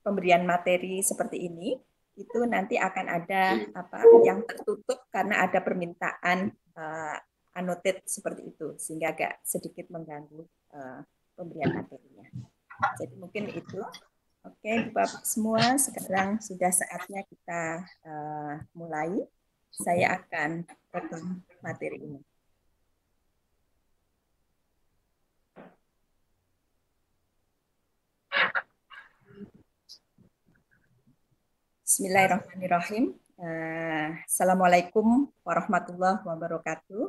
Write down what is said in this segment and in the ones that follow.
pemberian materi seperti ini, itu nanti akan ada yang tertutup karena ada permintaan annotate seperti itu, sehingga agak sedikit mengganggu pemberian materinya. Jadi mungkin itu. Oke, Bapak semua, sekarang sudah saatnya kita mulai. Saya akan rekam materi ini. Bismillahirrahmanirrahim. Assalamualaikum warahmatullahi wabarakatuh.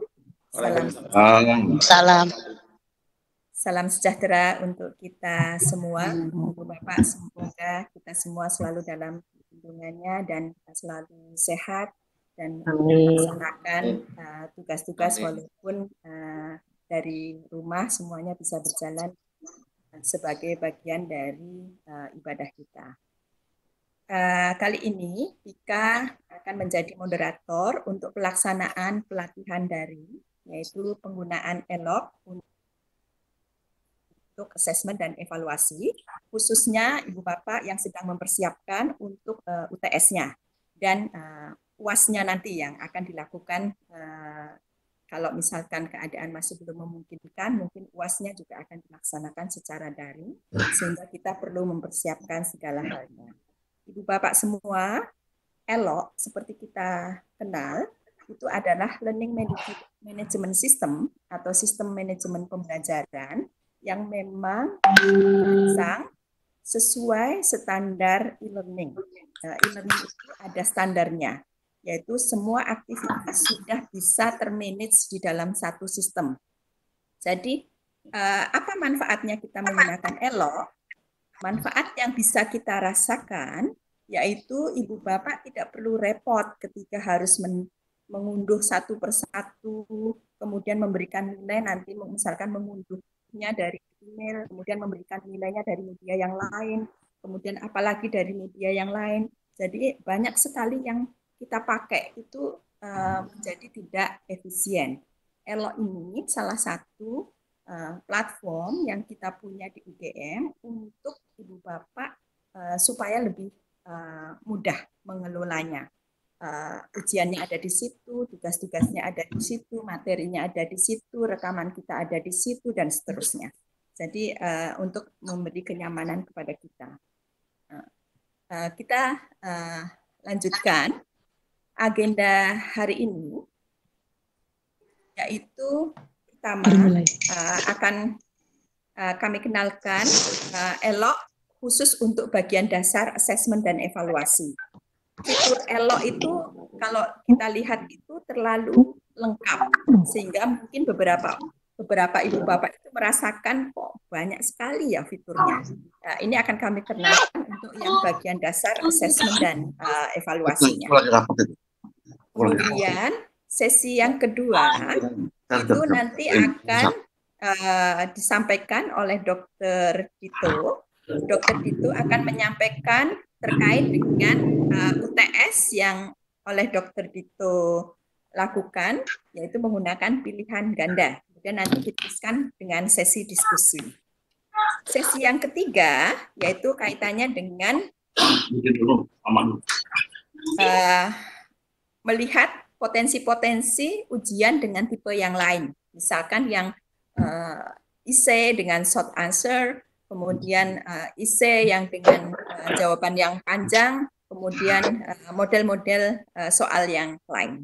Salam. Salam sejahtera untuk kita semua. Ibu Bapak, semoga kita semua selalu dalam lindungannya dan selalu sehat dan melaksanakan tugas-tugas walaupun dari rumah semuanya bisa berjalan sebagai bagian dari ibadah kita. Kali ini Ika akan menjadi moderator untuk pelaksanaan pelatihan daring, yaitu penggunaan ELOC untuk asesmen dan evaluasi, khususnya Ibu Bapak yang sedang mempersiapkan untuk UTS-nya dan UAS-nya nanti yang akan dilakukan kalau misalkan keadaan masih belum memungkinkan, mungkin UAS-nya juga akan dilaksanakan secara daring, sehingga kita perlu mempersiapkan segala halnya. Ibu Bapak semua, ELOC seperti kita kenal, itu adalah Learning Management System atau sistem manajemen pembelajaran yang memang dirancang sesuai standar e-learning. E-learning itu ada standarnya, yaitu semua aktivitas sudah bisa termanage di dalam satu sistem. Jadi, apa manfaatnya kita menggunakan ELOC? Manfaat yang bisa kita rasakan, yaitu Ibu Bapak tidak perlu repot ketika harus mengunduh satu persatu, kemudian memberikan nilai, nanti misalkan mengunduhnya dari email, kemudian memberikan nilainya dari media yang lain, kemudian apalagi dari media yang lain. Jadi banyak sekali yang kita pakai itu menjadi tidak efisien. ELOC ini salah satu platform yang kita punya di UGM untuk Ibu Bapak supaya lebih mudah mengelolanya. Ujiannya ada di situ, tugas-tugasnya ada di situ, materinya ada di situ, rekaman kita ada di situ, dan seterusnya. Jadi untuk memberi kenyamanan kepada kita. Kita lanjutkan agenda hari ini, yaitu pertama akan kami kenalkan ELOC khusus untuk bagian dasar asesmen dan evaluasi. Fitur ELOC itu kalau kita lihat itu terlalu lengkap, sehingga mungkin beberapa Ibu Bapak itu merasakan kok banyak sekali ya fiturnya. Nah, ini akan kami kenalkan untuk yang bagian dasar asesmen dan evaluasinya. Kemudian sesi yang kedua itu nanti akan disampaikan oleh Dr. Dito. Dr. Dito akan menyampaikan terkait dengan UTS yang oleh Dr. Dito lakukan, yaitu menggunakan pilihan ganda. Kemudian nanti diteruskan dengan sesi diskusi. Sesi yang ketiga, yaitu kaitannya dengan melihat potensi-potensi ujian dengan tipe yang lain. Misalkan yang essay dengan short answer, kemudian essay yang dengan jawaban yang panjang, kemudian model-model soal yang lain.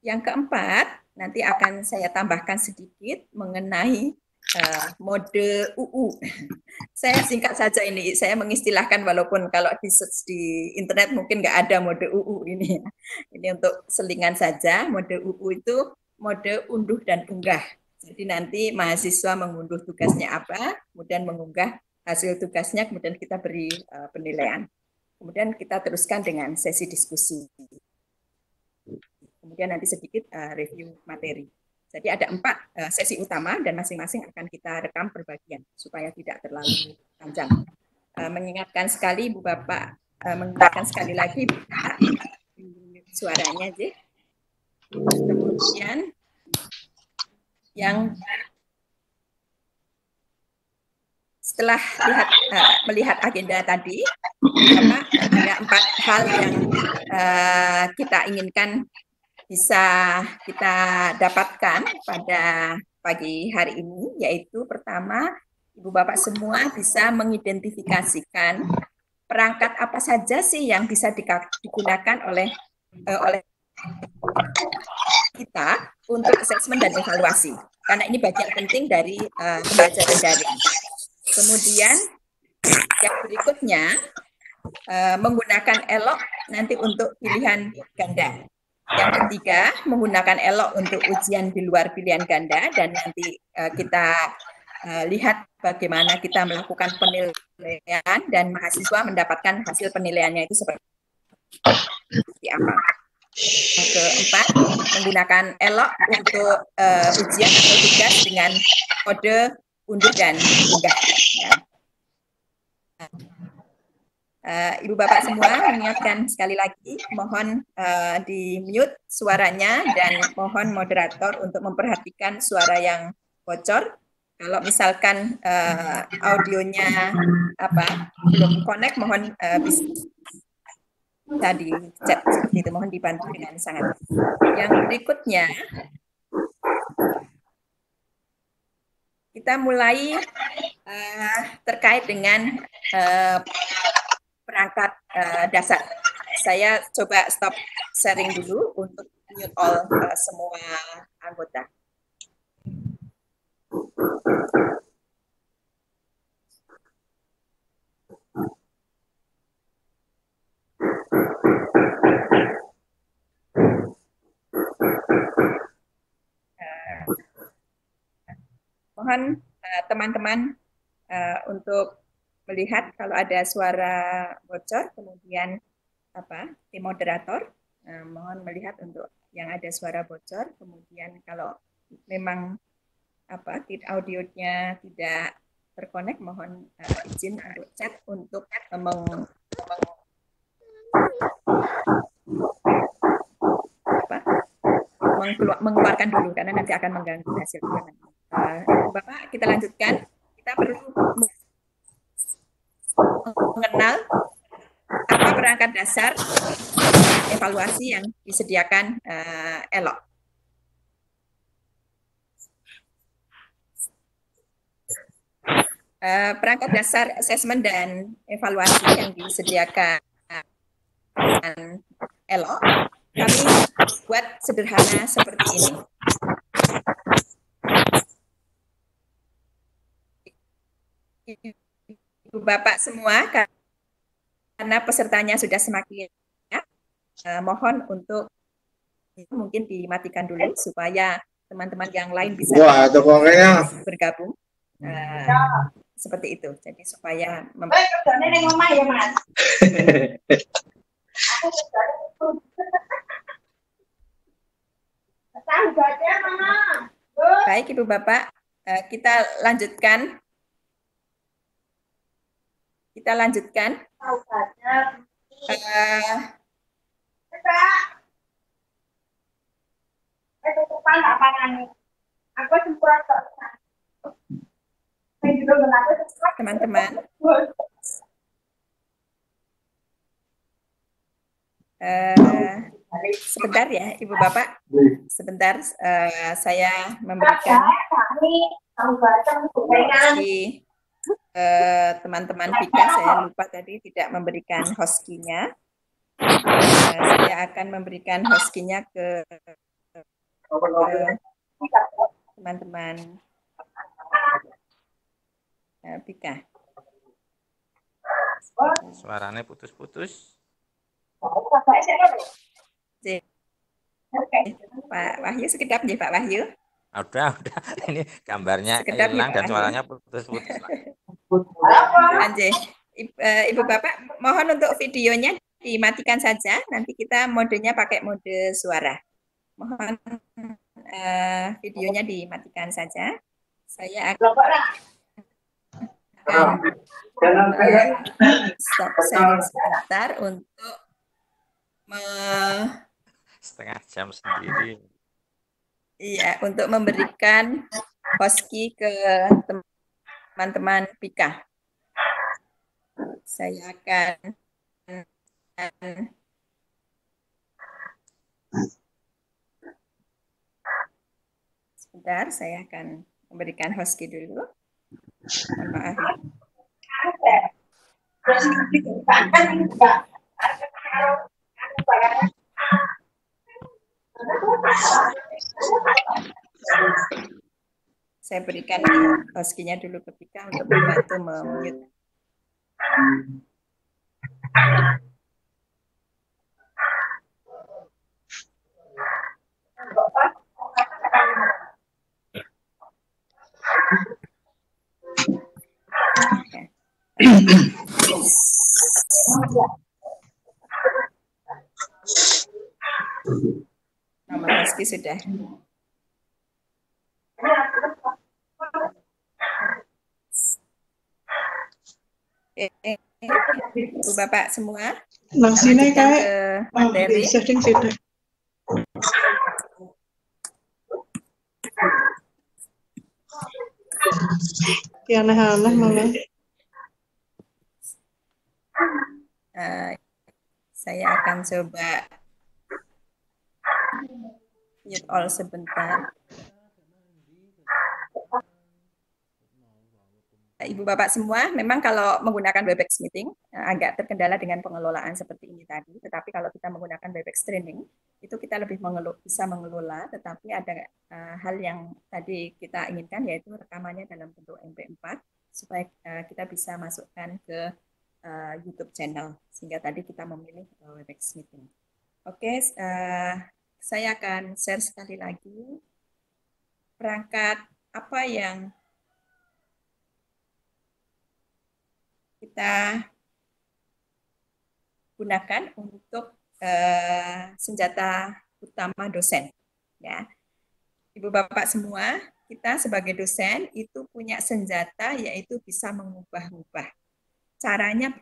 Yang keempat, nanti akan saya tambahkan sedikit mengenai mode UU. Saya singkat saja ini, saya mengistilahkan walaupun kalau di internet mungkin nggak ada mode UU ini. Ini untuk selingan saja, mode UU itu mode unduh dan unggah. Jadi nanti mahasiswa mengunduh tugasnya apa, kemudian mengunggah hasil tugasnya, kemudian kita beri penilaian. Kemudian kita teruskan dengan sesi diskusi. Kemudian nanti sedikit review materi. Jadi ada 4 sesi utama dan masing-masing akan kita rekam per bagian supaya tidak terlalu panjang. Mengingatkan sekali Ibu Bapak, mengingatkan sekali lagi suaranya aja. Kemudian yang setelah melihat agenda tadi, ada 4 hal yang kita inginkan bisa kita dapatkan pada pagi hari ini, yaitu pertama, Ibu Bapak semua bisa mengidentifikasikan perangkat apa saja sih yang bisa digunakan oleh kita untuk asesmen dan evaluasi. Karena ini bagian penting dari pembelajaran daring. Kemudian yang berikutnya menggunakan ELOK nanti untuk pilihan ganda. Yang ketiga, menggunakan ELOK untuk ujian di luar pilihan ganda, dan nanti kita lihat bagaimana kita melakukan penilaian dan mahasiswa mendapatkan hasil penilaiannya itu seperti apa. Yang keempat, menggunakan ELOK untuk ujian atau tugas dengan kode undur dan unggah. Ya. Ibu Bapak semua, mengingatkan sekali lagi, mohon di mute suaranya dan mohon moderator untuk memperhatikan suara yang bocor. Kalau misalkan audionya belum connect, mohon bisa di chat seperti itu, mohon dibantu dengan sangat. Yang berikutnya, kita mulai terkait dengan perangkat dasar. Saya coba stop sharing dulu untuk mute all semua anggota. Mohon teman-teman untuk melihat kalau ada suara bocor, kemudian tim moderator mohon melihat untuk yang ada suara bocor, kemudian kalau memang audionya tidak terkonek, mohon izin untuk chat untuk mengeluarkan dulu karena nanti akan mengganggu hasil ujian. Bapak, kita lanjutkan. Kita perlu mengenal apa perangkat dasar evaluasi yang disediakan ELOK. Perangkat dasar asesmen dan evaluasi yang disediakan ELOK kami buat sederhana seperti ini. Ibu Bapak semua, karena pesertanya sudah semakin banyak, mohon untuk mungkin dimatikan dulu supaya teman-teman yang lain bisa bergabung. Seperti itu. Jadi supaya baik Ibu Bapak, kita lanjutkan. Teman-teman, sebentar ya Ibu Bapak, sebentar saya memberikan di teman-teman Vika, saya lupa tadi tidak memberikan host key-nya. Saya akan memberikan host key-nya ke teman-teman Vika. Suaranya putus-putus. Pak Wahyu, sekedap nih Pak Wahyu. Udah. Ini gambarnya Sekedap hilang ya, dan suaranya putus-putus. Anjay. Ibu Bapak, mohon untuk videonya dimatikan saja. Nanti kita modenya pakai mode suara. Mohon videonya dimatikan saja. Saya akan stop sharing sebentar untuk setengah jam sendiri. Iya, untuk memberikan host key ke teman teman-teman Pika. Saya akan sebentar, saya akan memberikan host key dulu. Mohon maaf. Saya berikan host key-nya dulu ke Pika untuk membantu mute. Nomor host key sudah. Ibu Bapak semua, Langsine lanjutkan kae ke materi. setting sithik. Ya aneh-aneh malah. Saya akan coba mute all sebentar. Ibu Bapak semua, memang kalau menggunakan Webex Meeting agak terkendala dengan pengelolaan seperti ini tadi. Tetapi kalau kita menggunakan Webex Training, itu kita lebih bisa mengelola. Tetapi ada hal yang tadi kita inginkan, yaitu rekamannya dalam bentuk MP4 supaya kita bisa masukkan ke YouTube channel. Sehingga tadi kita memilih Webex Meeting. Oke, saya akan share sekali lagi perangkat apa yang kita gunakan untuk senjata utama dosen. Ya, Ibu Bapak semua, kita sebagai dosen itu punya senjata yaitu bisa mengubah-ubah. Caranya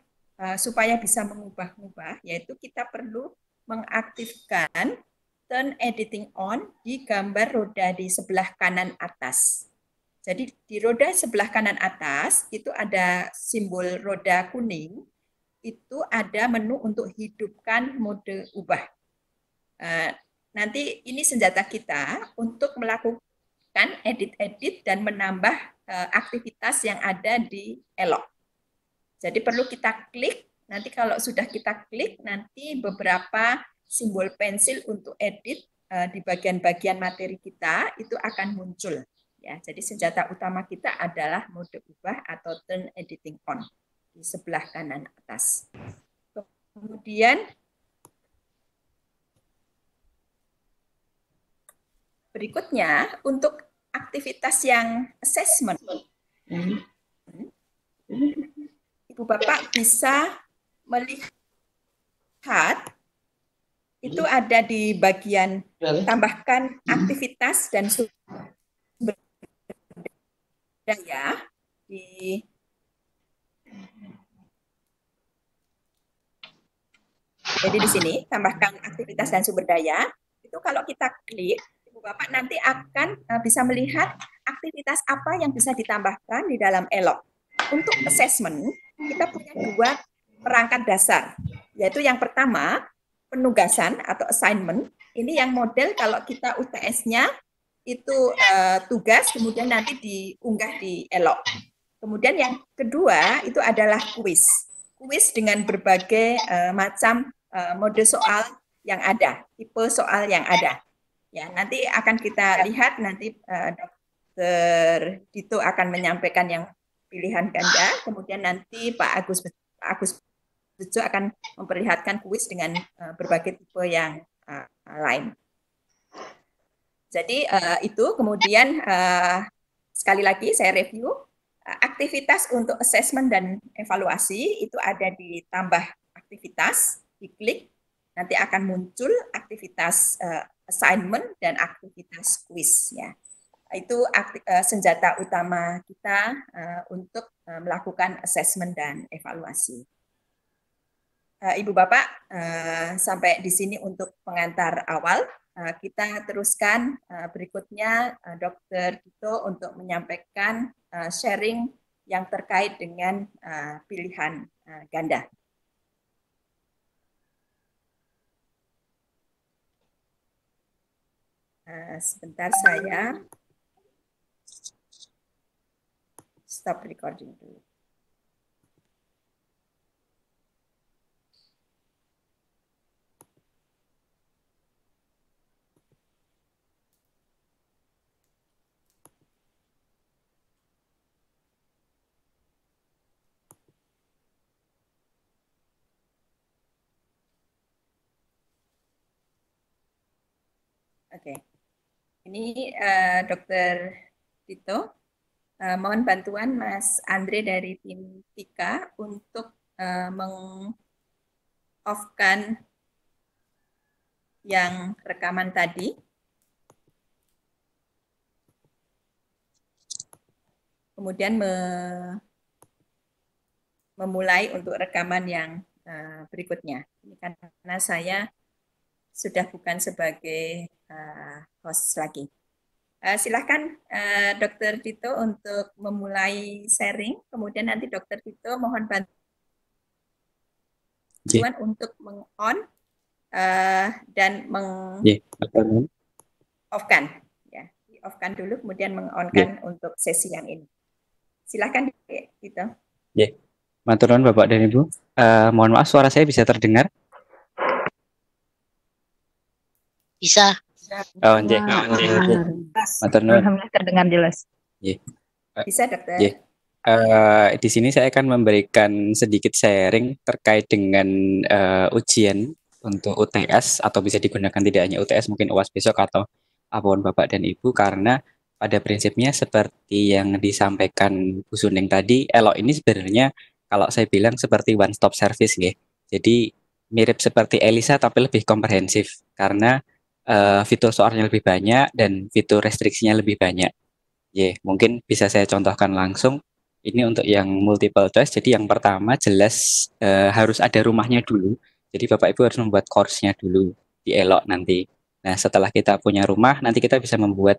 supaya bisa mengubah-ubah, yaitu kita perlu mengaktifkan turn editing on di gambar roda di sebelah kanan atas. Jadi di roda sebelah kanan atas itu ada simbol roda kuning, itu ada menu untuk hidupkan mode ubah. Nanti ini senjata kita untuk melakukan edit-edit dan menambah aktivitas yang ada di Elok. Jadi perlu kita klik, nanti kalau sudah kita klik, nanti beberapa simbol pensil untuk edit di bagian-bagian materi kita itu akan muncul. Ya, jadi senjata utama kita adalah mode ubah atau turn editing on di sebelah kanan atas. Kemudian berikutnya untuk aktivitas yang assessment. Ibu Bapak bisa melihat itu ada di bagian tambahkan aktivitas dan sumber daya jadi di sini tambahkan aktivitas dan sumber daya. Itu kalau kita klik, Ibu Bapak nanti akan bisa melihat aktivitas apa yang bisa ditambahkan di dalam Elok. Untuk assessment, kita punya dua perangkat dasar, yaitu yang pertama penugasan atau assignment. Ini yang model kalau kita UTS-nya itu tugas, kemudian nanti diunggah di Elok. Kemudian yang kedua itu adalah kuis. Kuis dengan berbagai macam mode soal yang ada, tipe soal yang ada. Ya, nanti akan kita lihat nanti Dr. Dito akan menyampaikan yang pilihan ganda, kemudian nanti Pak Agus Bejo akan memperlihatkan kuis dengan berbagai tipe yang lain. Jadi itu kemudian sekali lagi saya review aktivitas untuk assessment dan evaluasi itu ada di tambah aktivitas, diklik nanti akan muncul aktivitas assignment dan aktivitas kuis ya. Itu senjata utama kita untuk melakukan assessment dan evaluasi. Ibu Bapak, sampai di sini untuk pengantar awal. Kita teruskan berikutnya Dr. Dito untuk menyampaikan sharing yang terkait dengan pilihan ganda. Sebentar saya stop recording dulu. Oke, ini Dokter Tito, mohon bantuan Mas Andre dari tim Tika untuk meng-off-kan yang rekaman tadi. Kemudian memulai untuk rekaman yang berikutnya. Ini karena saya sudah bukan sebagai host lagi. Silahkan Dokter Tito untuk memulai sharing. Kemudian nanti Dokter Tito mohon bantuan untuk meng-on dan meng-off-kan. Ya, di-off-kan dulu, kemudian meng-on-kan untuk sesi yang ini. Silahkan Tito. Matur nuwun Bapak dan Ibu. Mohon maaf, suara saya bisa terdengar? Bisa. Oh, nggih. Matur nuwun. Alhamdulillah terdengar jelas. Bisa, Dokter. Di sini saya akan memberikan sedikit sharing terkait dengan ujian untuk UTS, atau bisa digunakan tidak hanya UTS, mungkin UAS besok atau apapun Bapak dan Ibu, karena pada prinsipnya seperti yang disampaikan Bu Suning tadi, ELO ini sebenarnya kalau saya bilang seperti one stop service nggih. Jadi mirip seperti ELISA tapi lebih komprehensif karena fitur soalnya lebih banyak dan fitur restriksinya lebih banyak. Mungkin bisa saya contohkan langsung. Ini untuk yang multiple choice. Jadi yang pertama jelas harus ada rumahnya dulu. Jadi Bapak Ibu harus membuat course-nya dulu di ELO nanti. Nah, setelah kita punya rumah, nanti kita bisa membuat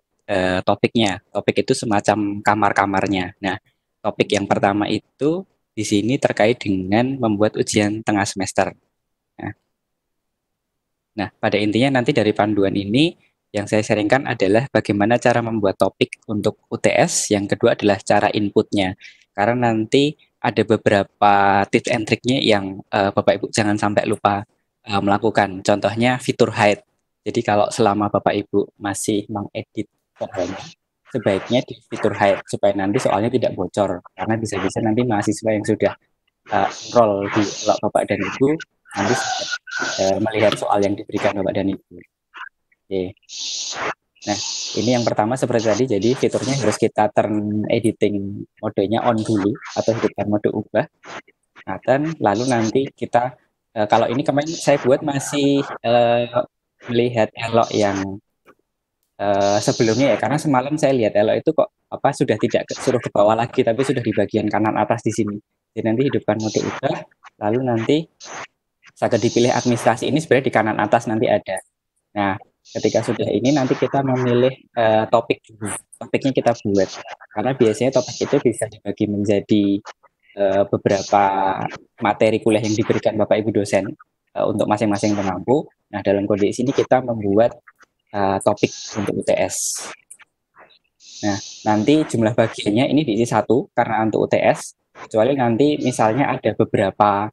topiknya. Topik itu semacam kamar-kamarnya. Nah, topik yang pertama itu di sini terkait dengan membuat ujian tengah semester. Nah, pada intinya nanti dari panduan ini yang saya sharingkan adalah bagaimana cara membuat topik untuk UTS. Yang kedua adalah cara inputnya. Karena nanti ada beberapa tips and triknya yang Bapak Ibu jangan sampai lupa melakukan. Contohnya fitur hide. Jadi kalau selama Bapak Ibu masih mengedit soalnya, sebaiknya di fitur hide supaya nanti soalnya tidak bocor. Karena bisa-bisa nanti mahasiswa yang sudah enroll di Bapak dan Ibu nanti melihat soal yang diberikan Bapak dan Ibu. Nah, ini yang pertama seperti tadi, jadi fiturnya harus kita turn editing modenya on dulu atau hidupkan mode ubah. Nah, lalu nanti kita kalau ini kemarin saya buat masih melihat ELO yang sebelumnya ya, karena semalam saya lihat ELO itu kok sudah tidak suruh ke bawah lagi, tapi sudah di bagian kanan atas di sini. Jadi nanti hidupkan mode ubah, lalu nanti saat dipilih administrasi ini sebenarnya di kanan atas nanti ada. Nah, ketika sudah ini nanti kita memilih topik dulu. Topiknya kita buat, karena biasanya topik itu bisa dibagi menjadi beberapa materi kuliah yang diberikan Bapak Ibu dosen untuk masing-masing pengampu. Nah, dalam kondisi ini kita membuat topik untuk UTS. Nah, nanti jumlah bagiannya ini diisi 1 karena untuk UTS, kecuali nanti misalnya ada beberapa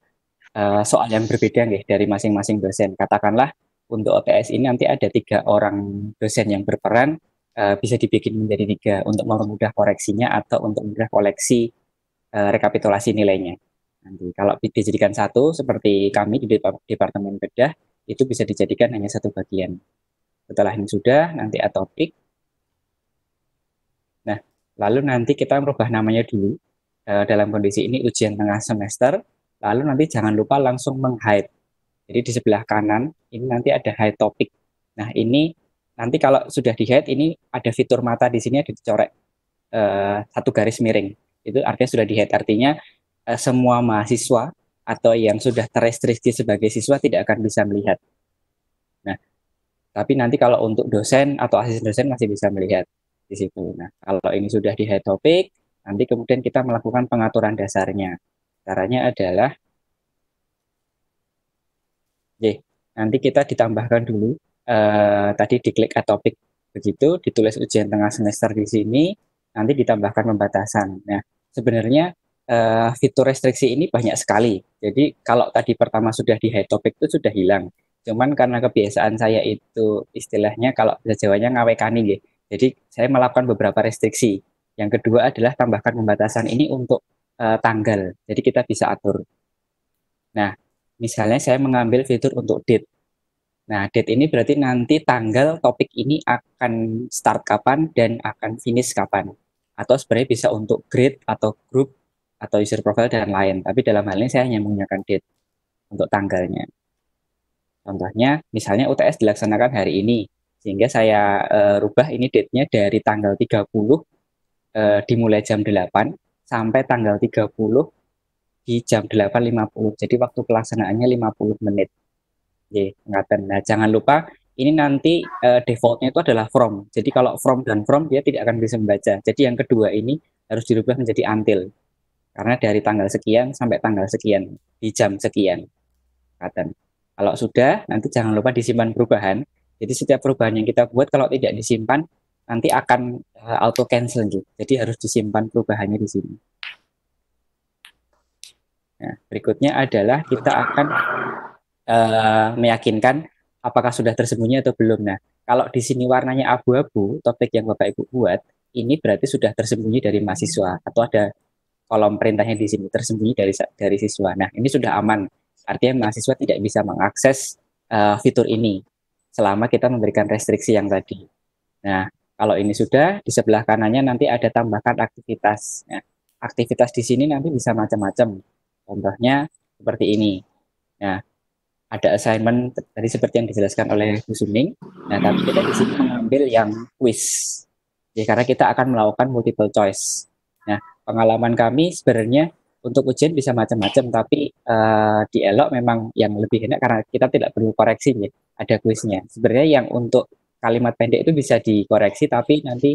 soal yang berbeda nih dari masing-masing dosen. Katakanlah untuk OTS ini nanti ada 3 orang dosen yang berperan, bisa dibikin menjadi 3 untuk mempermudah koreksinya atau untuk mempermudah koleksi rekapitulasi nilainya. Nanti kalau dijadikan 1 seperti kami di Departemen Bedah, itu bisa dijadikan hanya 1 bagian. Setelah ini sudah, nanti add topik. Nah, lalu nanti kita merubah namanya dulu. Dalam kondisi ini ujian tengah semester, lalu nanti jangan lupa langsung meng-hide. Jadi di sebelah kanan, ini nanti ada hide topik. Nah, ini nanti kalau sudah di-hide, ini ada fitur mata di sini ada dicorek 1 garis miring. Itu artinya sudah di-hide, artinya semua mahasiswa atau yang sudah terrestriksi sebagai siswa tidak akan bisa melihat. Nah, tapi nanti kalau untuk dosen atau asisten dosen masih bisa melihat di situ. Nah, kalau ini sudah di hide topik, Nanti kemudian kita melakukan pengaturan dasarnya. Caranya adalah, nanti kita ditambahkan dulu, tadi diklik add topic, begitu, ditulis ujian tengah semester di sini, nanti ditambahkan pembatasan. Nah, sebenarnya fitur restriksi ini banyak sekali. Jadi kalau tadi pertama sudah di hide topic itu sudah hilang. Cuman karena kebiasaan saya itu istilahnya kalau bahasa Jawanya ngawekani nggih. Jadi saya melakukan beberapa restriksi. Yang kedua adalah tambahkan pembatasan ini untuk tanggal. Jadi kita bisa atur. Nah, misalnya saya mengambil fitur untuk date. Nah, date ini berarti nanti tanggal topik ini akan start kapan dan akan finish kapan. Atau sebenarnya bisa untuk grade atau group atau user profile dan lain. Tapi dalam hal ini saya hanya menggunakan date untuk tanggalnya. Contohnya, misalnya UTS dilaksanakan hari ini, sehingga saya rubah ini date-nya dari tanggal 30 dimulai jam 8 sampai tanggal 30 di jam 8.50. Jadi waktu pelaksanaannya 50 menit. Nah, jangan lupa ini nanti defaultnya itu adalah from. Jadi kalau from dan from dia tidak akan bisa membaca. Jadi yang kedua ini harus dirubah menjadi until. Karena dari tanggal sekian sampai tanggal sekian di jam sekian. Kalau sudah, nanti jangan lupa disimpan perubahan. Jadi setiap perubahan yang kita buat kalau tidak disimpan nanti akan auto cancel gitu. Jadi harus disimpan perubahannya di sini. Nah, berikutnya adalah kita akan meyakinkan apakah sudah tersembunyi atau belum. Nah, kalau di sini warnanya abu-abu, topik yang Bapak Ibu buat, ini berarti sudah tersembunyi dari mahasiswa atau ada kolom perintahnya di sini tersembunyi dari siswa. Nah, ini sudah aman. Artinya mahasiswa tidak bisa mengakses fitur ini selama kita memberikan restriksi yang tadi. Nah, kalau ini sudah, di sebelah kanannya nanti ada tambahkan aktivitas. Nah, aktivitas di sini nanti bisa macam-macam. Contohnya seperti ini. Nah, ada assignment tadi seperti yang dijelaskan oleh Bu Suning. Nah, tapi kita di sini mengambil yang quiz. Ya, karena kita akan melakukan multiple choice. Nah, pengalaman kami sebenarnya untuk ujian bisa macam-macam, tapi di ELOK memang yang lebih enak karena kita tidak perlu koreksi, ya. Ada kuisnya. Sebenarnya yang untuk kalimat pendek itu bisa dikoreksi, tapi nanti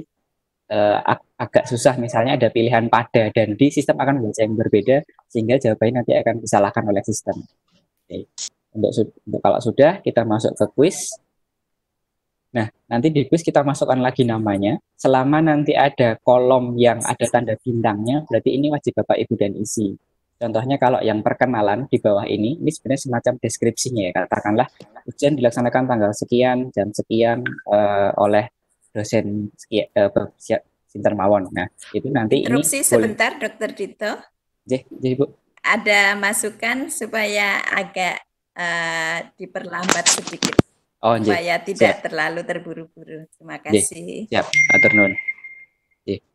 agak susah. Misalnya ada pilihan pada dan di, sistem akan membaca yang berbeda, sehingga jawabannya nanti akan disalahkan oleh sistem. Oke. Untuk kalau sudah, kita masuk ke kuis. Nah, nanti di quiz kita masukkan lagi namanya. Selama nanti ada kolom yang ada tanda bintangnya, berarti ini wajib Bapak Ibu dan isi. Contohnya kalau yang perkenalan di bawah ini sebenarnya semacam deskripsinya ya. Katakanlah ujian dilaksanakan tanggal sekian, jam sekian oleh dosen Sinter Mawon. Nah, itu nanti interupsi ini sebentar, Dr. Dito. Jadi Bu. Ada masukan supaya agak diperlambat sedikit. Supaya tidak terlalu terburu-buru. Terima kasih. Siap, atur nuwun.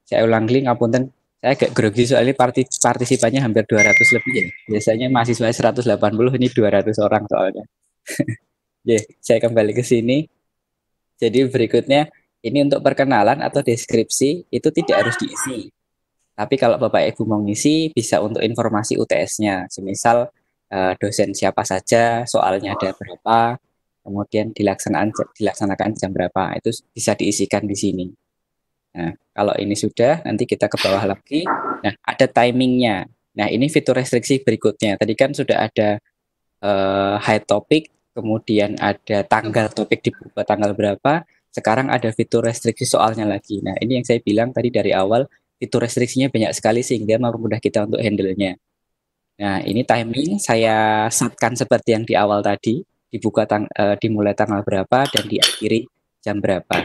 Saya ulang lagi, ngapunten. Saya agak grogi soalnya partisipannya hampir 200 lebih ya. Biasanya mahasiswa 180, ini 200 orang soalnya. Saya kembali ke sini. Jadi berikutnya, ini untuk perkenalan atau deskripsi, itu tidak harus diisi. Tapi kalau Bapak Ibu mau ngisi, bisa untuk informasi UTS-nya. Semisal dosen siapa saja, soalnya ada berapa, kemudian dilaksanakan jam berapa, itu bisa diisikan di sini. Nah, kalau ini sudah, nanti kita ke bawah lagi. Nah, ada timingnya. Nah, ini fitur restriksi berikutnya. Tadi kan sudah ada hide topic, kemudian ada tanggal topik dibuka tanggal berapa. Sekarang ada fitur restriksi soalnya lagi. Nah, ini yang saya bilang tadi dari awal, fitur restriksinya banyak sekali sehingga mempermudah kita untuk handle-nya. Nah, ini timing saya setkan seperti yang di awal tadi. Dibuka dimulai tanggal berapa dan diakhiri jam berapa.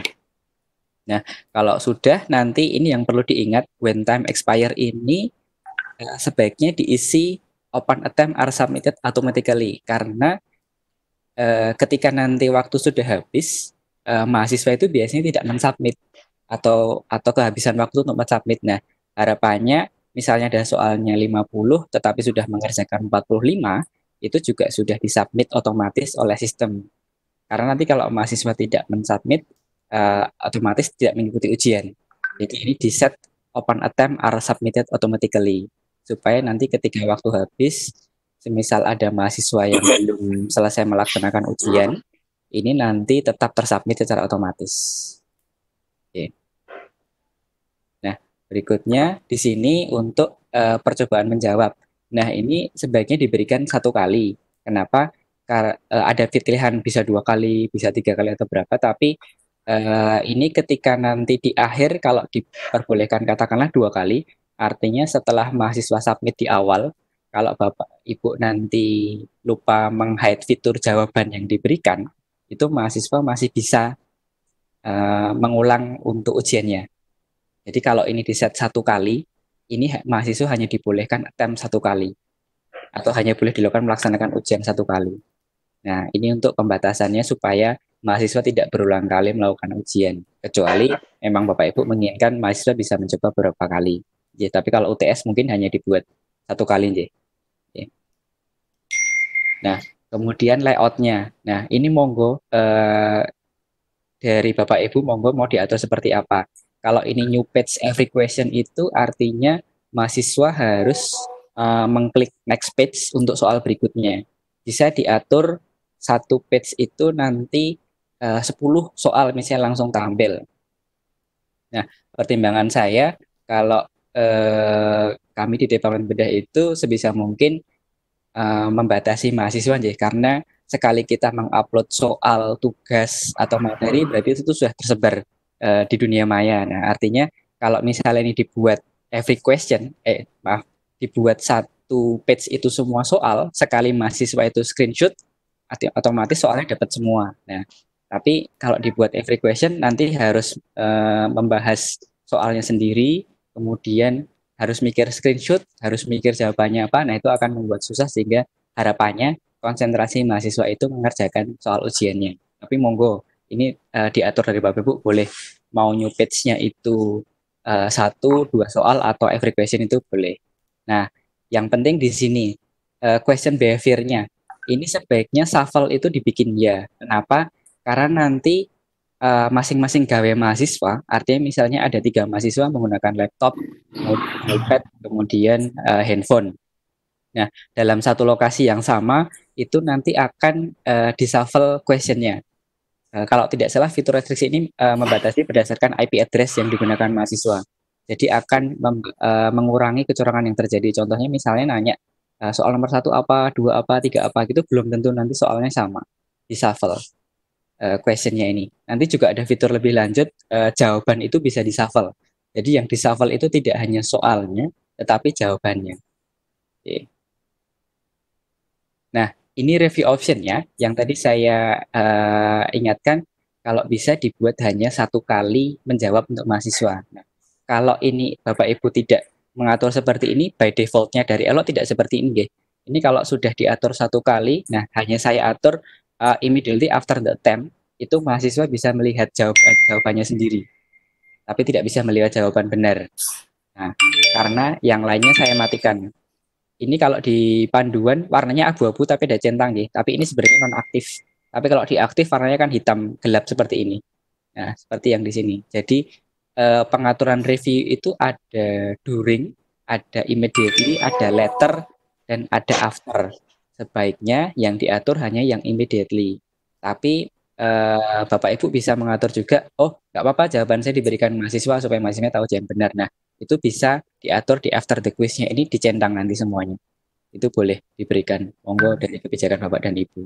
Nah, kalau sudah nanti ini yang perlu diingat, when time expire ini sebaiknya diisi open attempt are submitted automatically, karena ketika nanti waktu sudah habis, mahasiswa itu biasanya tidak mensubmit atau kehabisan waktu untuk mensubmit. Nah, harapannya misalnya ada soalnya 50 tetapi sudah mengerjakan 45, itu juga sudah disubmit otomatis oleh sistem. Karena nanti kalau mahasiswa tidak mensubmit, otomatis tidak mengikuti ujian. Jadi ini di set open attempt are submitted automatically. Supaya nanti ketika waktu habis, semisal ada mahasiswa yang belum selesai melaksanakan ujian, ini nanti tetap tersubmit secara otomatis. Oke. Nah, Berikutnya di sini untuk percobaan menjawab. Nah, ini sebaiknya diberikan 1 kali. Kenapa? Ada pilihan bisa 2 kali, bisa 3 kali atau berapa, tapi ini ketika nanti di akhir kalau diperbolehkan katakanlah 2 kali, artinya setelah mahasiswa submit di awal, kalau Bapak Ibu nanti lupa meng-hide fitur jawaban yang diberikan, itu mahasiswa masih bisa mengulang untuk ujiannya. Jadi kalau ini di set 1 kali, ini mahasiswa hanya dibolehkan attempt 1 kali, atau hanya boleh dilakukan melaksanakan ujian 1 kali. Nah, ini untuk pembatasannya supaya mahasiswa tidak berulang kali melakukan ujian. Kecuali memang Bapak Ibu menginginkan mahasiswa bisa mencoba beberapa kali. Ya, tapi kalau UTS mungkin hanya dibuat 1 kali. Ya. Nah, kemudian layoutnya. Nah, ini monggo dari Bapak Ibu monggo mau diatur seperti apa. Kalau ini new page every question itu artinya mahasiswa harus mengklik next page untuk soal berikutnya. Bisa diatur 1 page itu nanti 10 soal misalnya langsung tampil. Nah, pertimbangan saya kalau kami di Departemen Bedah itu sebisa mungkin membatasi mahasiswa aja, karena sekali kita mengupload soal, tugas atau materi berarti itu sudah tersebar di dunia maya. Nah, artinya kalau misalnya ini dibuat every question, dibuat 1 page itu semua soal, sekali mahasiswa itu screenshot, otomatis soalnya dapat semua. Nah, tapi kalau dibuat every question nanti harus membahas soalnya sendiri, kemudian harus mikir screenshot, harus mikir jawabannya apa. Nah, itu akan membuat susah sehingga harapannya konsentrasi mahasiswa itu mengerjakan soal ujiannya. Tapi monggo, ini diatur dari Bapak Ibu, boleh mau new page-nya itu 1, 2 soal atau every question itu boleh. Nah, yang penting di sini question behavior-nya. Ini sebaiknya shuffle itu dibikin ya. Kenapa? Karena nanti masing-masing gawe mahasiswa, artinya misalnya ada 3 mahasiswa menggunakan laptop, iPad, kemudian handphone. Nah, dalam satu lokasi yang sama, itu nanti akan di-shuffle question-nya. Kalau tidak salah, fitur restriksi ini membatasi berdasarkan IP address yang digunakan mahasiswa. Jadi akan mengurangi kecurangan yang terjadi. Contohnya misalnya nanya, soal nomor 1 apa, 2 apa, 3 apa, gitu belum tentu nanti soalnya sama. Di-shuffle questionnya ini. Nanti juga ada fitur lebih lanjut, jawaban itu bisa di-shuffle. Jadi yang di-shuffle itu tidak hanya soalnya, tetapi jawabannya. Oke. Nah, ini review option-nya yang tadi saya ingatkan, kalau bisa dibuat hanya 1 kali menjawab untuk mahasiswa. Nah, kalau ini Bapak Ibu tidak mengatur seperti ini, by default-nya dari Elo tidak seperti ini. Ini kalau sudah diatur 1 kali, nah hanya saya atur immediately after the attempt, itu mahasiswa bisa melihat jawabannya sendiri, tapi tidak bisa melihat jawaban benar. Nah, karena yang lainnya saya matikan. Ini kalau di panduan warnanya abu-abu tapi ada centang, tapi ini sebenarnya non-aktif. Tapi kalau diaktif warnanya kan hitam gelap seperti ini. Nah, seperti yang di sini. Jadi pengaturan review itu ada during, ada immediately, ada later, dan ada after. Sebaiknya yang diatur hanya yang immediately. Tapi Bapak Ibu bisa mengatur juga, oh nggak apa-apa jawaban saya diberikan mahasiswa supaya mahasiswa tahu jawaban benar. Nah, itu bisa diatur di after the quiz-nya ini dicentang nanti semuanya. Itu boleh diberikan. Monggo dari kebijakan Bapak dan Ibu.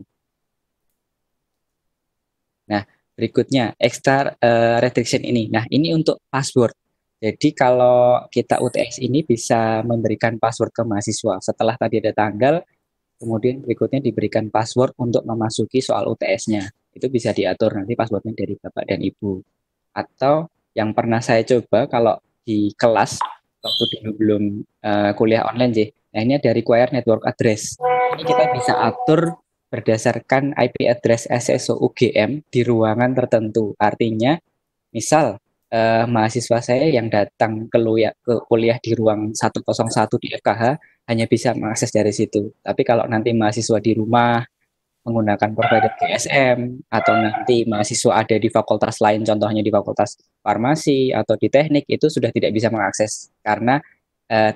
Nah, berikutnya extra restriction ini. Nah, ini untuk password. Jadi kalau kita UTS ini bisa memberikan password ke mahasiswa. Setelah tadi ada tanggal, kemudian berikutnya diberikan password untuk memasuki soal UTS-nya. Itu bisa diatur nanti passwordnya dari Bapak dan Ibu. Atau yang pernah saya coba kalau di kelas waktu dulu belum kuliah online, nah ini ada require network address. Ini kita bisa atur berdasarkan IP address SSO UGM di ruangan tertentu. Artinya, misal mahasiswa saya yang datang ke kuliah di ruang 101 di FKH hanya bisa mengakses dari situ. Tapi kalau nanti mahasiswa di rumah menggunakan provider GSM, atau nanti mahasiswa ada di fakultas lain, contohnya di fakultas farmasi atau di teknik, itu sudah tidak bisa mengakses karena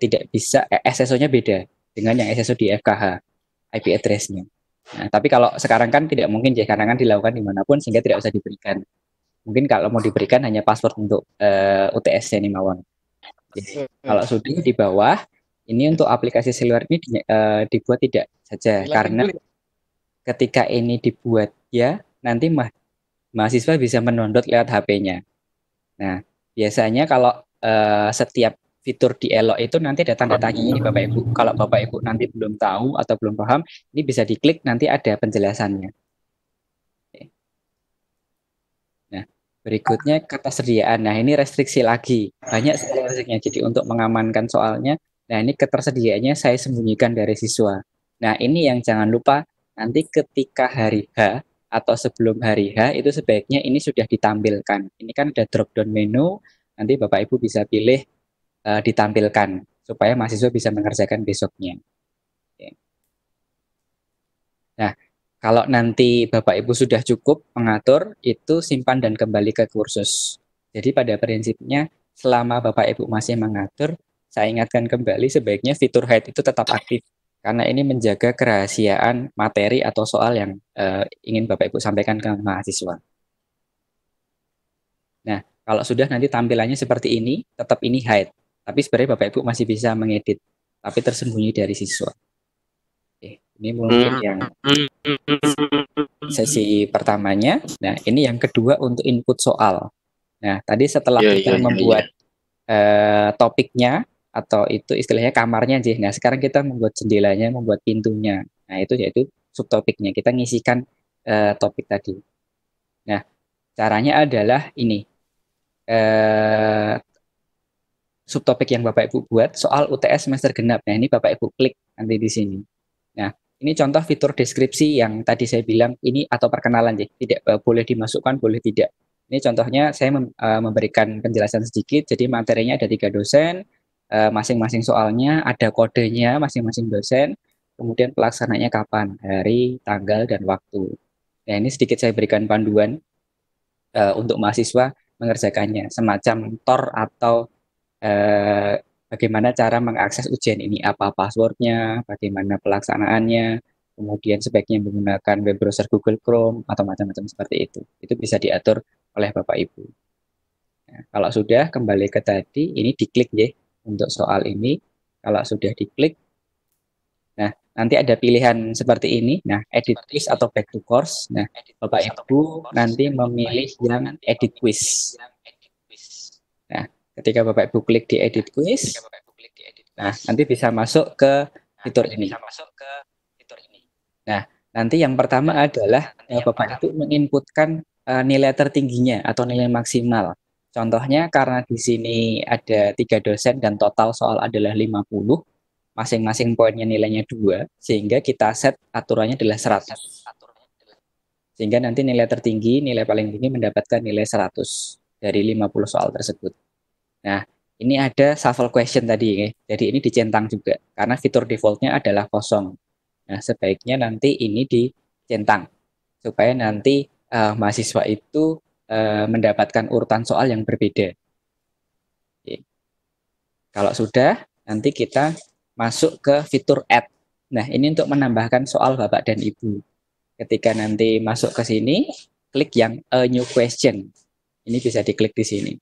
tidak bisa SSO-nya beda dengan yang SSO di FKH IP address-nya. Nah, tapi kalau sekarang kan tidak mungkin ya, karena kan dilakukan dimanapun sehingga tidak usah diberikan. Mungkin kalau mau diberikan hanya password untuk UTS-nya nih mawon. Kalau sudah di bawah, ini untuk aplikasi seluler ini dibuat tidak saja, karena ketika ini dibuat ya, nanti mahasiswa bisa mendownload lewat HP-nya. Nah, biasanya kalau setiap fitur di Elok itu nanti ada tanda tanya ini Bapak Ibu. Kalau Bapak Ibu nanti belum tahu atau belum paham, ini bisa diklik, nanti ada penjelasannya. Nah, berikutnya ketersediaan. Nah, ini restriksi lagi. Banyak sekali restriksinya. Jadi untuk mengamankan soalnya, nah ini ketersediaannya saya sembunyikan dari siswa. Nah, ini yang jangan lupa, nanti ketika hari H atau sebelum hari H itu sebaiknya ini sudah ditampilkan. Ini kan ada drop down menu, nanti Bapak Ibu bisa pilih ditampilkan supaya mahasiswa bisa mengerjakan besoknya. Oke. Nah, kalau nanti Bapak Ibu sudah cukup mengatur, itu simpan dan kembali ke kursus. Jadi pada prinsipnya selama Bapak Ibu masih mengatur, saya ingatkan kembali sebaiknya fitur hide itu tetap aktif. Karena ini menjaga kerahasiaan materi atau soal yang ingin Bapak Ibu sampaikan ke mahasiswa. Nah, kalau sudah nanti tampilannya seperti ini, tetap ini hide. Tapi sebenarnya Bapak Ibu masih bisa mengedit, tapi tersembunyi dari siswa. Oke, ini mungkin yang sesi pertamanya. Nah, ini yang kedua untuk input soal. Nah, tadi setelah kita membuat topiknya, atau itu istilahnya kamarnya sih. Nah, sekarang kita membuat jendelanya, membuat pintunya. Nah, itu yaitu subtopiknya. Kita ngisikan topik tadi. Nah, caranya adalah ini. Subtopik yang Bapak Ibu buat soal UTS semester genap. Nah, ini Bapak Ibu klik nanti di sini. Nah, ini contoh fitur deskripsi yang tadi saya bilang ini atau perkenalan ya. Tidak boleh dimasukkan, boleh tidak. Ini contohnya saya memberikan penjelasan sedikit. Jadi materinya ada 3 dosen, masing-masing soalnya ada kodenya masing-masing dosen. Kemudian pelaksananya kapan, hari, tanggal, dan waktu. Nah, ini sedikit saya berikan panduan untuk mahasiswa mengerjakannya, semacam TOR atau bagaimana cara mengakses ujian ini, apa passwordnya, bagaimana pelaksanaannya, kemudian sebaiknya menggunakan web browser Google Chrome atau macam-macam seperti itu. Itu bisa diatur oleh Bapak Ibu. Nah, kalau sudah kembali ke tadi, ini diklik ya untuk soal ini. Kalau sudah diklik, nah nanti ada pilihan seperti ini. Nah, edit quiz atau back to course. Nah, Bapak Ibu nanti memilih yang edit quiz. Nah, ketika Bapak Ibu klik di edit quiz, nah nanti bisa masuk ke fitur ini. Nah, nanti yang pertama adalah Bapak Ibu menginputkan nilai tertingginya atau nilai maksimal. Contohnya karena di sini ada 3 dosen dan total soal adalah 50, masing-masing poinnya nilainya 2, sehingga kita set aturannya adalah 100. Sehingga nanti nilai tertinggi, nilai paling tinggi mendapatkan nilai 100 dari 50 soal tersebut. Nah, ini ada shuffle question tadi ya. Jadi ini dicentang juga karena fitur defaultnya adalah kosong. Nah, sebaiknya nanti ini dicentang supaya nanti mahasiswa itu mendapatkan urutan soal yang berbeda. Oke. Kalau sudah, nanti kita masuk ke fitur add. Nah, ini untuk menambahkan soal Bapak dan Ibu. Ketika nanti masuk ke sini, klik yang a new question. Ini bisa diklik di sini.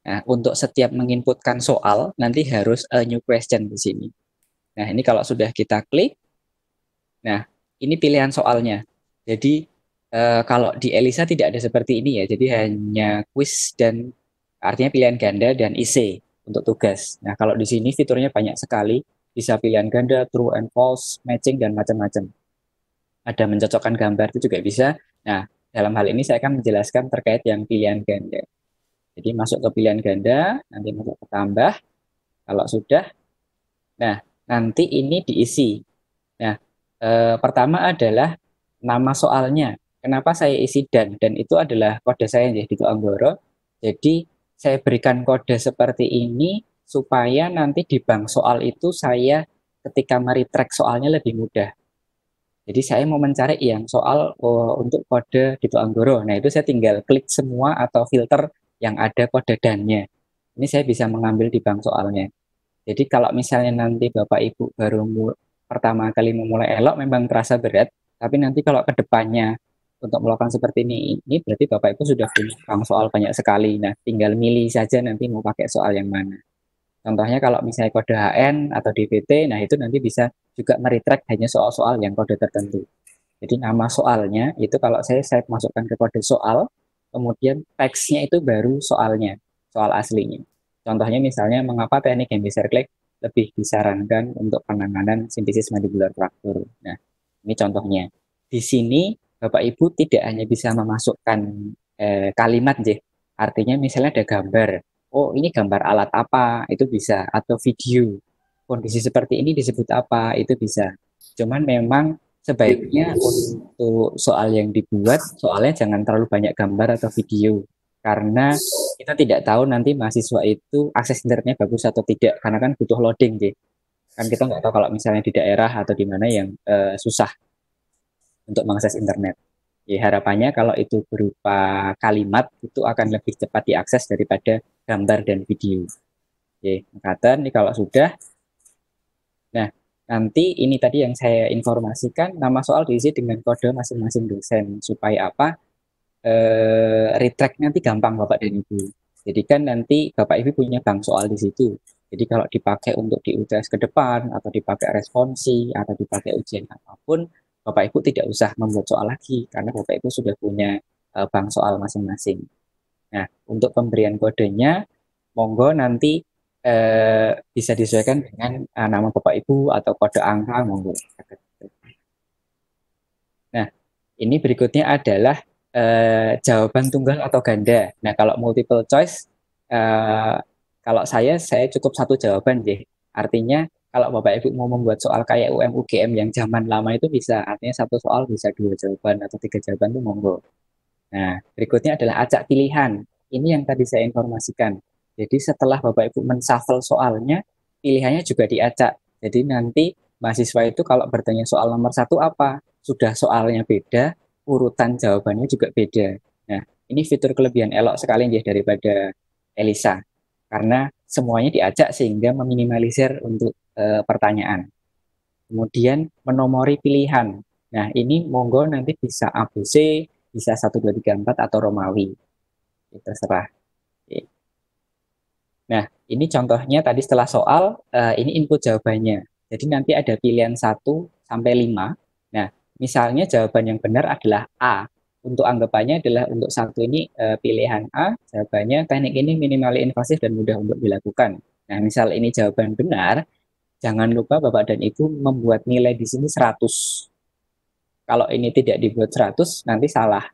Nah, untuk setiap menginputkan soal, nanti harus a new question di sini. Nah, ini kalau sudah kita klik, nah, ini pilihan soalnya. Jadi, kalau di ELISA tidak ada seperti ini ya, jadi hanya quiz dan artinya pilihan ganda dan IC untuk tugas. Nah, kalau di sini fiturnya banyak sekali, bisa pilihan ganda, true and false, matching, dan macam-macam. Ada mencocokkan gambar itu juga bisa. Nah, dalam hal ini saya akan menjelaskan terkait yang pilihan ganda. Jadi masuk ke pilihan ganda, nanti masuk ke tambah. Kalau sudah, nah nanti ini diisi. Nah, pertama adalah nama soalnya. Kenapa saya isi dan itu adalah kode saya di Anggoro. Jadi saya berikan kode seperti ini supaya nanti di bank soal itu saya ketika meretrack soalnya lebih mudah. Jadi saya mau mencari yang soal untuk kode Dito Anggoro. Nah, itu saya tinggal klik semua atau filter yang ada kode dan-nya. Ini saya bisa mengambil di bank soalnya. Jadi kalau misalnya nanti Bapak Ibu baru pertama kali memulai Elok memang terasa berat, tapi nanti kalau ke depannya untuk melakukan seperti ini berarti Bapak Ibu sudah punya bank soal banyak sekali. Nah, tinggal milih saja nanti mau pakai soal yang mana. Contohnya kalau misalnya kode HN atau DPT, nah itu nanti bisa juga meretract hanya soal-soal yang kode tertentu. Jadi nama soalnya itu kalau saya masukkan ke kode soal, kemudian teksnya itu baru soalnya, soal aslinya. Contohnya misalnya mengapa teknik Hemiserklek lebih disarankan untuk penanganan sintesis mandibular fraktur. Nah, ini contohnya. Di sini Bapak Ibu tidak hanya bisa memasukkan kalimat, artinya misalnya ada gambar. Oh, ini gambar alat apa? Itu bisa. Atau video. Kondisi seperti ini disebut apa? Itu bisa. Cuman memang sebaiknya untuk soal yang dibuat, soalnya jangan terlalu banyak gambar atau video. Karena kita tidak tahu nanti mahasiswa itu akses internetnya bagus atau tidak. Karena kan butuh loading, kan kita nggak tahu kalau misalnya di daerah atau di mana yang susah untuk mengakses internet. Ya, harapannya kalau itu berupa kalimat itu akan lebih cepat diakses daripada gambar dan video. Oke, ini kalau sudah. Nah, nanti ini tadi yang saya informasikan, nama soal diisi dengan kode masing-masing dosen supaya apa? Retract nanti gampang Bapak dan Ibu. Jadi kan nanti Bapak Ibu punya bank soal di situ. Jadi kalau dipakai untuk di UTS ke depan atau dipakai responsi atau dipakai ujian apapun, Bapak Ibu tidak usah membuat soal lagi karena Bapak Ibu sudah punya bank soal masing-masing. Nah, untuk pemberian kodenya, monggo nanti bisa disesuaikan dengan nama Bapak Ibu atau kode angka, monggo. Nah, ini berikutnya adalah jawaban tunggal atau ganda. Nah, kalau multiple choice, kalau saya cukup satu jawaban, Artinya, kalau Bapak Ibu mau membuat soal kayak UM UGM yang zaman lama itu bisa, artinya satu soal bisa 2 jawaban atau 3 jawaban itu monggo. Nah, berikutnya adalah acak pilihan. Ini yang tadi saya informasikan. Jadi setelah Bapak Ibu menshuffle soalnya, pilihannya juga diacak. Jadi nanti mahasiswa itu kalau bertanya soal nomor 1 apa, sudah soalnya beda, urutan jawabannya juga beda. Nah, ini fitur kelebihan Elok sekali daripada Elisa. Karena semuanya diacak sehingga meminimalisir untuk pertanyaan. Kemudian menomori pilihan. Nah, ini monggo nanti bisa ABC, bisa 1, 2, 3, 4 atau Romawi. Terserah. Nah, ini contohnya tadi setelah soal, ini input jawabannya. Jadi nanti ada pilihan 1 sampai 5. Nah, misalnya jawaban yang benar adalah A. Untuk anggapannya adalah untuk 1 ini pilihan A, jawabannya teknik ini minimally invasif dan mudah untuk dilakukan. Nah, misal ini jawaban benar, jangan lupa Bapak dan Ibu membuat nilai di sini 100. Kalau ini tidak dibuat 100, nanti salah.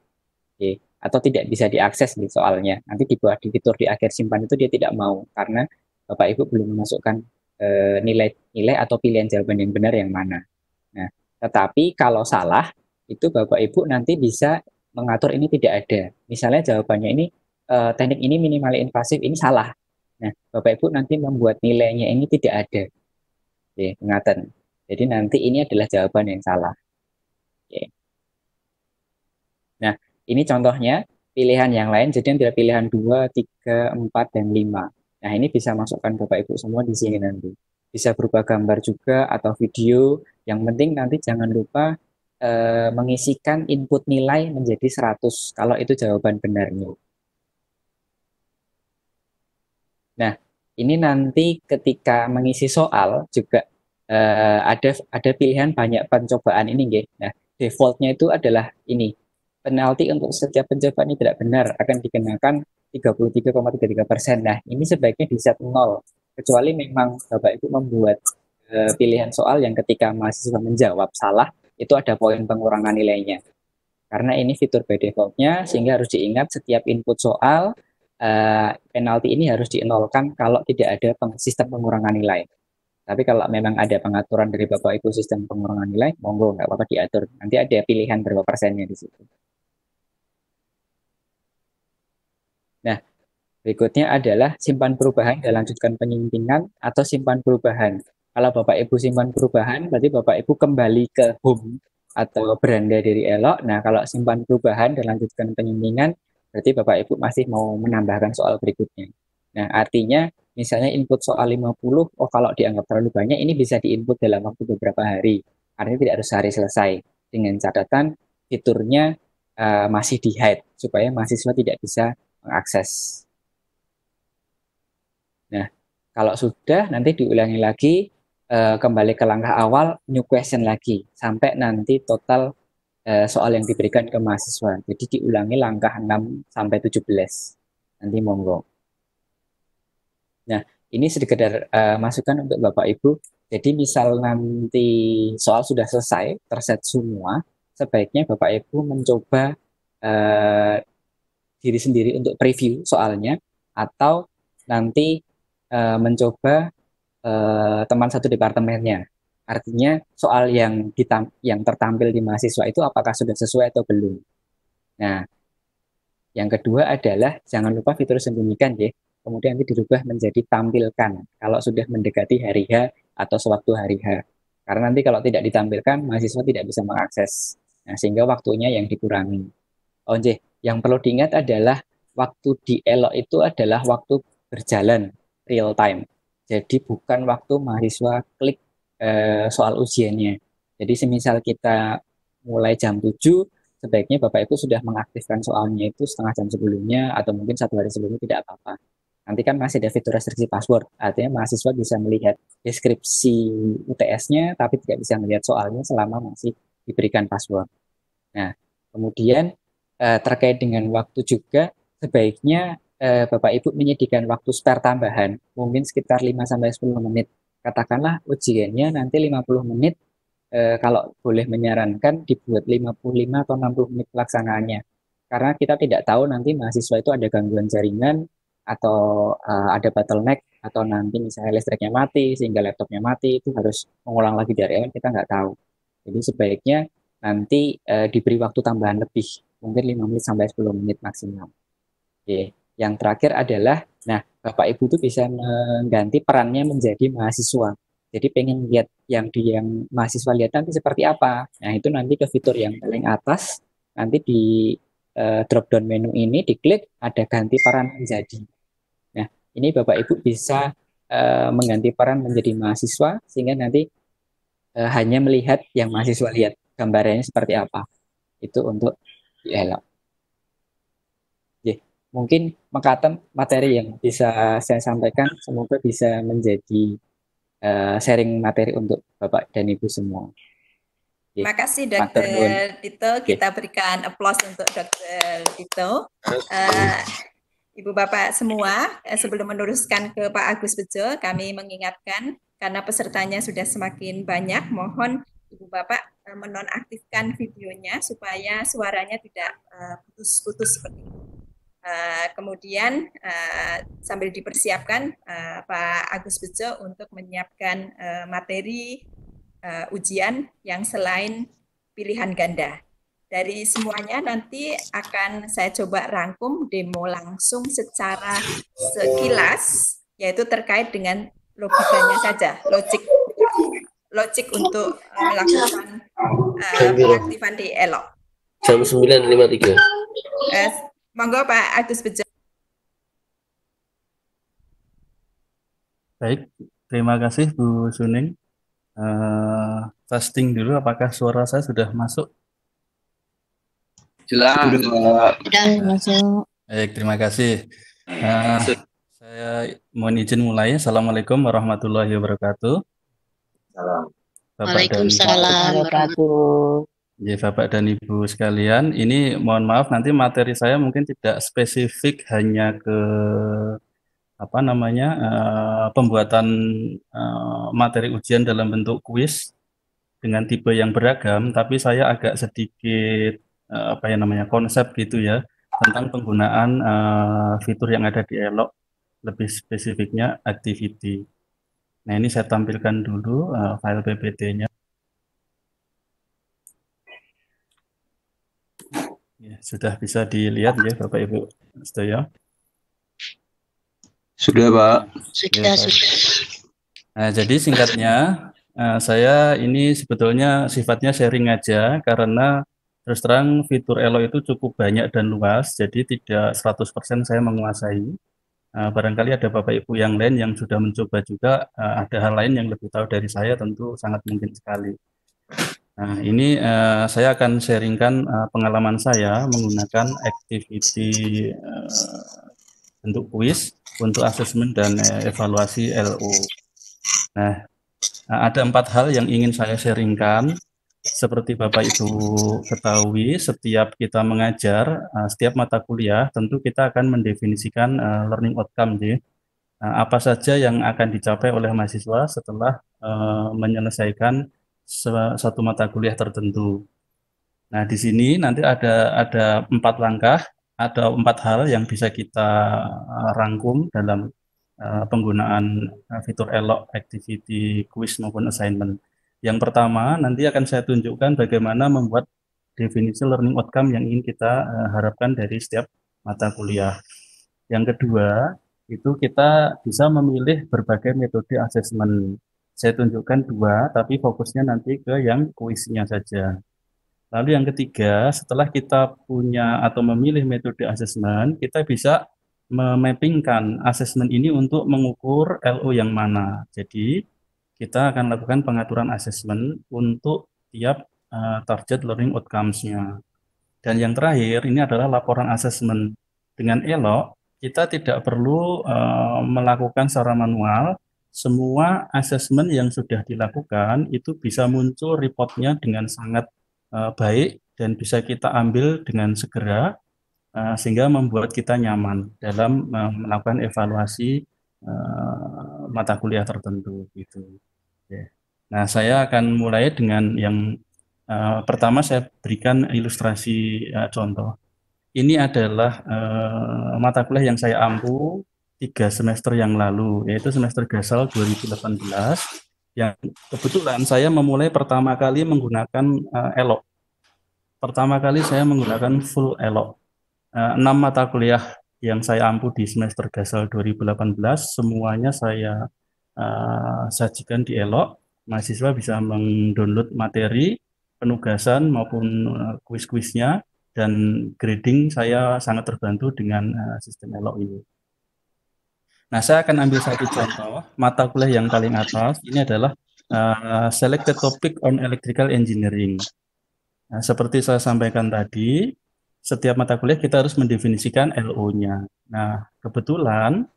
Oke. Atau tidak bisa diakses nih soalnya. Nanti dibuat di fitur di akhir simpan itu dia tidak mau karena Bapak Ibu belum memasukkan nilai atau pilihan jawaban yang benar yang mana. Nah, tetapi kalau salah itu Bapak Ibu nanti bisa mengatur ini tidak ada. Misalnya jawabannya ini teknik ini minimally invasif ini salah. Nah, Bapak Ibu nanti membuat nilainya ini tidak ada. Oke, ingatan. Jadi nanti ini adalah jawaban yang salah. Oke. Nah, ini contohnya pilihan yang lain, jadi ada pilihan 2, 3, 4, dan 5. Nah, ini bisa masukkan Bapak Ibu semua di sini nanti. Bisa berupa gambar juga atau video. Yang penting nanti jangan lupa mengisikan input nilai menjadi 100 kalau itu jawaban benarnya. Nah, ini nanti ketika mengisi soal juga ada pilihan banyak pencobaan ini, nggih. Nah, defaultnya itu adalah ini. Penalti untuk setiap pencobaan ini tidak benar akan dikenakan 33,33%. Nah, ini sebaiknya di set 0. Kecuali memang Bapak Ibu membuat pilihan soal yang ketika mahasiswa menjawab salah, itu ada poin pengurangan nilainya. Karena ini fitur by defaultnya, sehingga harus diingat setiap input soal, penalti ini harus dienolkan kalau tidak ada sistem pengurangan nilai. Tapi kalau memang ada pengaturan dari Bapak Ibu sistem pengurangan nilai, monggo nggak apa-apa diatur. Nanti ada pilihan berapa persennya di situ. Nah, berikutnya adalah simpan perubahan dan lanjutkan penyuntingan atau simpan perubahan. Kalau Bapak Ibu simpan perubahan, berarti Bapak Ibu kembali ke home atau beranda dari Elok. Nah, kalau simpan perubahan dan lanjutkan penyuntingan, berarti Bapak Ibu masih mau menambahkan soal berikutnya. Nah, artinya misalnya input soal 50, oh kalau dianggap terlalu banyak, ini bisa diinput dalam waktu beberapa hari. Artinya tidak harus hari selesai. Dengan catatan fiturnya masih di-hide, supaya mahasiswa tidak bisa mengakses. Nah, Kalau sudah, nanti diulangi lagi, kembali ke langkah awal, new question lagi, sampai nanti total soal yang diberikan ke mahasiswa. Jadi diulangi langkah 6 sampai 17. Nanti monggo. Nah, ini sekedar masukan untuk Bapak Ibu. Jadi misal nanti soal sudah selesai, terset semua, sebaiknya Bapak Ibu mencoba diri sendiri untuk preview soalnya, atau nanti mencoba teman satu departemennya. Artinya soal yang tertampil di mahasiswa itu apakah sudah sesuai atau belum. Nah, yang kedua adalah jangan lupa fitur sembunyikan ya. Kemudian nanti dirubah menjadi tampilkan kalau sudah mendekati hari H atau sewaktu hari H. Karena nanti kalau tidak ditampilkan, mahasiswa tidak bisa mengakses. Nah, sehingga waktunya yang dikurangi. Oh, yang perlu diingat adalah waktu di ELO itu adalah waktu berjalan real time. Jadi bukan waktu mahasiswa klik soal ujiannya. Jadi semisal kita mulai jam 7, sebaiknya Bapak Ibu sudah mengaktifkan soalnya itu setengah jam sebelumnya atau mungkin 1 hari sebelumnya, tidak apa-apa. Nanti kan masih ada fitur restriksi password, artinya mahasiswa bisa melihat deskripsi UTS-nya tapi tidak bisa melihat soalnya selama masih diberikan password. Nah, kemudian terkait dengan waktu juga, sebaiknya Bapak Ibu menyediakan waktu spare tambahan, mungkin sekitar 5-10 menit. Katakanlah ujiannya nanti 50 menit, kalau boleh menyarankan dibuat 55 atau 60 menit pelaksanaannya. Karena kita tidak tahu nanti mahasiswa itu ada gangguan jaringan, atau ada bottleneck, atau nanti misalnya listriknya mati sehingga laptopnya mati, itu harus mengulang lagi dari awal, kita nggak tahu. Jadi sebaiknya nanti diberi waktu tambahan lebih, mungkin 5 menit sampai 10 menit maksimal. Oke. Yang terakhir adalah, nah Bapak Ibu itu bisa mengganti perannya menjadi mahasiswa. Jadi pengen lihat yang mahasiswa lihat nanti seperti apa. Nah itu nanti ke fitur yang paling atas, nanti di drop down menu ini diklik, ada ganti peran menjadi. Nah ini Bapak Ibu bisa mengganti peran menjadi mahasiswa, sehingga nanti hanya melihat yang mahasiswa lihat, gambarannya seperti apa. Itu untuk dialog. Mungkin mengatakan materi yang bisa saya sampaikan, semoga bisa menjadi sharing materi untuk Bapak dan Ibu semua. Terima kasih Dr. Dito, kita berikan applause untuk Dr. Dito. Ibu Bapak semua, sebelum meneruskan ke Pak Agus Bejo, kami mengingatkan karena pesertanya sudah semakin banyak, mohon Ibu Bapak menonaktifkan videonya supaya suaranya tidak putus-putus seperti itu. Kemudian sambil dipersiapkan Pak Agus Bejo untuk menyiapkan materi ujian yang selain pilihan ganda. Dari semuanya nanti akan saya coba rangkum demo langsung secara sekilas, yaitu terkait dengan logikanya saja, logik untuk melakukan pengaktifan di ELO. Jam 9.53. Monggo Pak Agus Bejo. Baik, terima kasih Bu Suning. Testing dulu, apakah suara saya sudah masuk? Jelas. Sudah masuk. Baik, terima kasih. Saya mohon izin mulai. Assalamualaikum warahmatullahi wabarakatuh. Waalaikumsalam warahmatullahi. Ya, Bapak dan Ibu sekalian, ini mohon maaf nanti materi saya mungkin tidak spesifik hanya ke pembuatan materi ujian dalam bentuk kuis dengan tipe yang beragam, tapi saya agak sedikit konsep gitu ya tentang penggunaan fitur yang ada di ELO, lebih spesifiknya activity. Nah, ini saya tampilkan dulu file PPT-nya. Ya, sudah bisa dilihat ya Bapak Ibu sedaya. Sudah Pak. Sudah. Nah, jadi singkatnya saya ini sebetulnya sifatnya sharing aja, karena terus terang fitur ELO itu cukup banyak dan luas, jadi tidak 100% saya menguasai. Barangkali ada Bapak Ibu yang lain yang sudah mencoba juga, ada hal lain yang lebih tahu dari saya, tentu sangat mungkin sekali. Nah, ini saya akan sharingkan pengalaman saya menggunakan activity bentuk kuis untuk asesmen dan evaluasi LO. Nah, ada 4 hal yang ingin saya sharingkan. Seperti Bapak Ibu ketahui, setiap kita mengajar, setiap mata kuliah, tentu kita akan mendefinisikan learning outcome. Apa saja yang akan dicapai oleh mahasiswa setelah menyelesaikan satu mata kuliah tertentu. Nah, di sini nanti ada 4 langkah, ada 4 hal yang bisa kita rangkum dalam penggunaan fitur ELOC, activity, quiz maupun assignment. Yang pertama, nanti akan saya tunjukkan bagaimana membuat definisi learning outcome yang ingin kita harapkan dari setiap mata kuliah. Yang kedua, itu kita bisa memilih berbagai metode asesmen. Saya tunjukkan 2, tapi fokusnya nanti ke yang kuisnya saja. Lalu yang ketiga, setelah kita punya atau memilih metode asesmen, kita bisa memappingkan asesmen ini untuk mengukur LO yang mana. Jadi, kita akan lakukan pengaturan asesmen untuk tiap target learning outcomes-nya. Dan yang terakhir, ini adalah laporan asesmen. Dengan ELO, kita tidak perlu melakukan secara manual. Semua asesmen yang sudah dilakukan itu bisa muncul reportnya dengan sangat baik dan bisa kita ambil dengan segera sehingga membuat kita nyaman dalam melakukan evaluasi mata kuliah tertentu gitu. Nah, saya akan mulai dengan yang pertama. Saya berikan ilustrasi contoh. Ini adalah mata kuliah yang saya ampu 3 semester yang lalu, yaitu semester Gasal 2018, yang kebetulan saya memulai pertama kali menggunakan ELOC. Pertama kali saya menggunakan full ELOC. 6 mata kuliah yang saya ampu di semester Gasal 2018, semuanya saya sajikan di ELOC. Mahasiswa bisa mendownload materi, penugasan maupun kuis-kuisnya, dan grading saya sangat terbantu dengan sistem ELOC ini. Nah, saya akan ambil satu contoh mata kuliah yang paling atas. Ini adalah selected topic on electrical engineering. Nah, seperti saya sampaikan tadi, setiap mata kuliah kita harus mendefinisikan LO-nya. Nah, kebetulan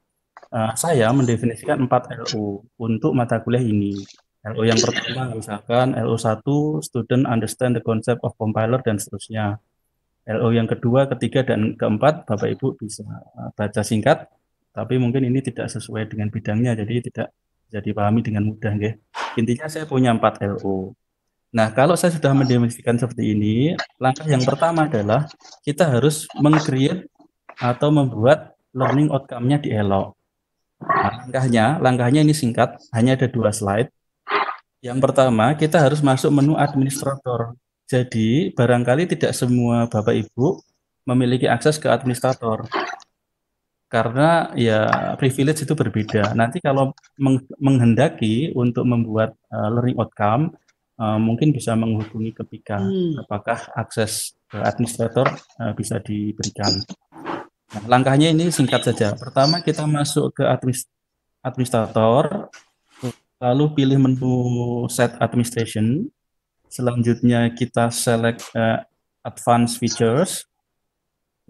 saya mendefinisikan 4 LO untuk mata kuliah ini. LO yang pertama misalkan LO1, student understand the concept of compiler, dan seterusnya. LO yang kedua, ketiga, dan keempat, Bapak Ibu bisa baca singkat, tapi mungkin ini tidak sesuai dengan bidangnya, jadi tidak bisa dipahami dengan mudah. Intinya saya punya 4 LO. Nah, kalau saya sudah mendefinisikan seperti ini, langkah yang pertama adalah kita harus meng-create atau membuat learning outcome-nya di ELOC. Nah, langkahnya ini singkat, hanya ada 2 slide. Yang pertama, kita harus masuk menu administrator. Jadi, barangkali tidak semua Bapak Ibu memiliki akses ke administrator. Karena ya privilege itu berbeda. Nanti kalau menghendaki untuk membuat learning outcome, mungkin bisa menghubungi ke Pika. Apakah akses ke administrator bisa diberikan. Nah, langkahnya ini singkat saja. Pertama, kita masuk ke administrator, lalu pilih menu set administration. Selanjutnya kita select advanced features,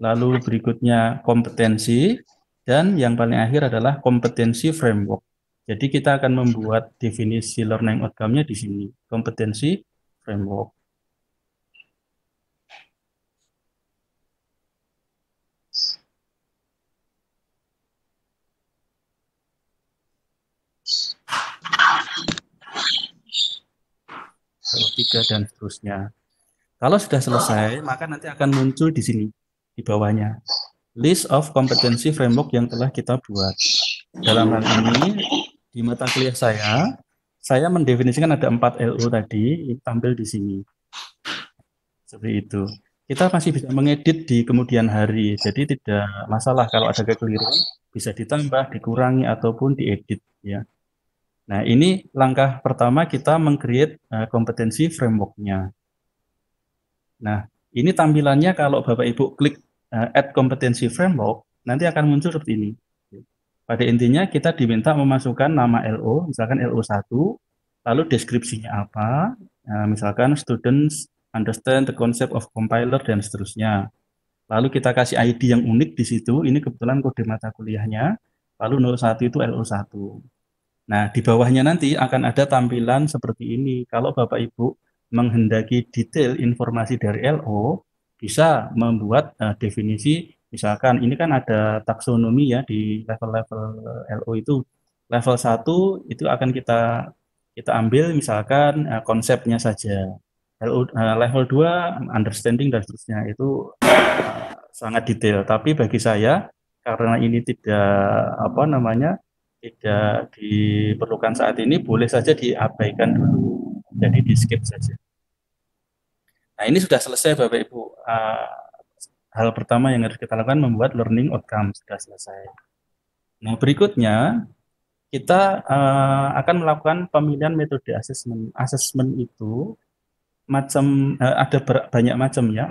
lalu berikutnya kompetensi, dan yang paling akhir adalah kompetensi framework. Jadi kita akan membuat definisi learning outcome-nya di sini, kompetensi framework. Tiga dan seterusnya. Kalau sudah selesai, maka nanti akan muncul di sini, di bawahnya, list of competency framework yang telah kita buat. Dalam hal ini, di mata kuliah saya mendefinisikan ada 4 LO tadi, tampil di sini. Seperti itu. Kita masih bisa mengedit di kemudian hari, jadi tidak masalah kalau ada kekeliruan, bisa ditambah, dikurangi, ataupun diedit. Ya. Nah, ini langkah pertama kita meng-create kompetensi framework-nya. Nah, ini tampilannya kalau Bapak Ibu klik add kompetensi framework, nanti akan muncul seperti ini. Pada intinya kita diminta memasukkan nama LO, misalkan LO1, lalu deskripsinya apa, misalkan students understand the concept of compiler, dan seterusnya. lalu kita kasih ID yang unik di situ, ini kebetulan kode mata kuliahnya, lalu 01 itu LO1. Nah, di bawahnya nanti akan ada tampilan seperti ini. Kalau Bapak Ibu menghendaki detail informasi dari LO, bisa membuat definisi, misalkan ini kan ada taksonomi ya di level-level LO itu. Level 1 itu akan kita ambil misalkan konsepnya saja. Level 2 understanding dan seterusnya itu sangat detail. Tapi bagi saya karena ini tidak diperlukan saat ini, boleh saja diabaikan dulu. Jadi di skip saja. Nah, ini sudah selesai Bapak Ibu. Hal pertama yang harus kita lakukan membuat learning outcome sudah selesai. Nah, berikutnya kita akan melakukan pemilihan metode assessment. Assessment itu banyak macamnya.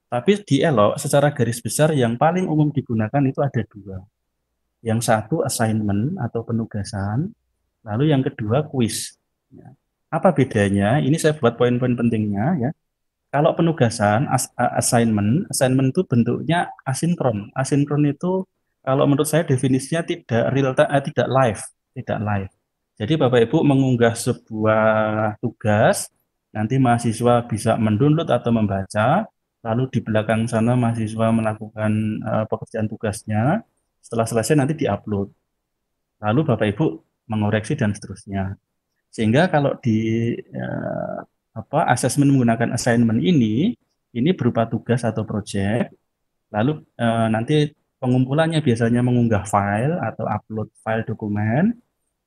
Tapi di ELO secara garis besar yang paling umum digunakan itu ada 2. Yang satu assignment atau penugasan, lalu yang kedua quiz. Ya. Apa bedanya? Ini saya buat poin-poin pentingnya ya. Kalau penugasan assignment itu bentuknya asinkron. Asinkron itu kalau menurut saya definisinya tidak real time, tidak live. Jadi Bapak Ibu mengunggah sebuah tugas, nanti mahasiswa bisa mendownload atau membaca, lalu di belakang sana mahasiswa melakukan pekerjaan tugasnya. Setelah selesai nanti diupload. Lalu Bapak Ibu mengoreksi dan seterusnya. Sehingga kalau di asesmen menggunakan assignment ini berupa tugas atau project. Lalu nanti pengumpulannya biasanya mengunggah file atau upload file dokumen.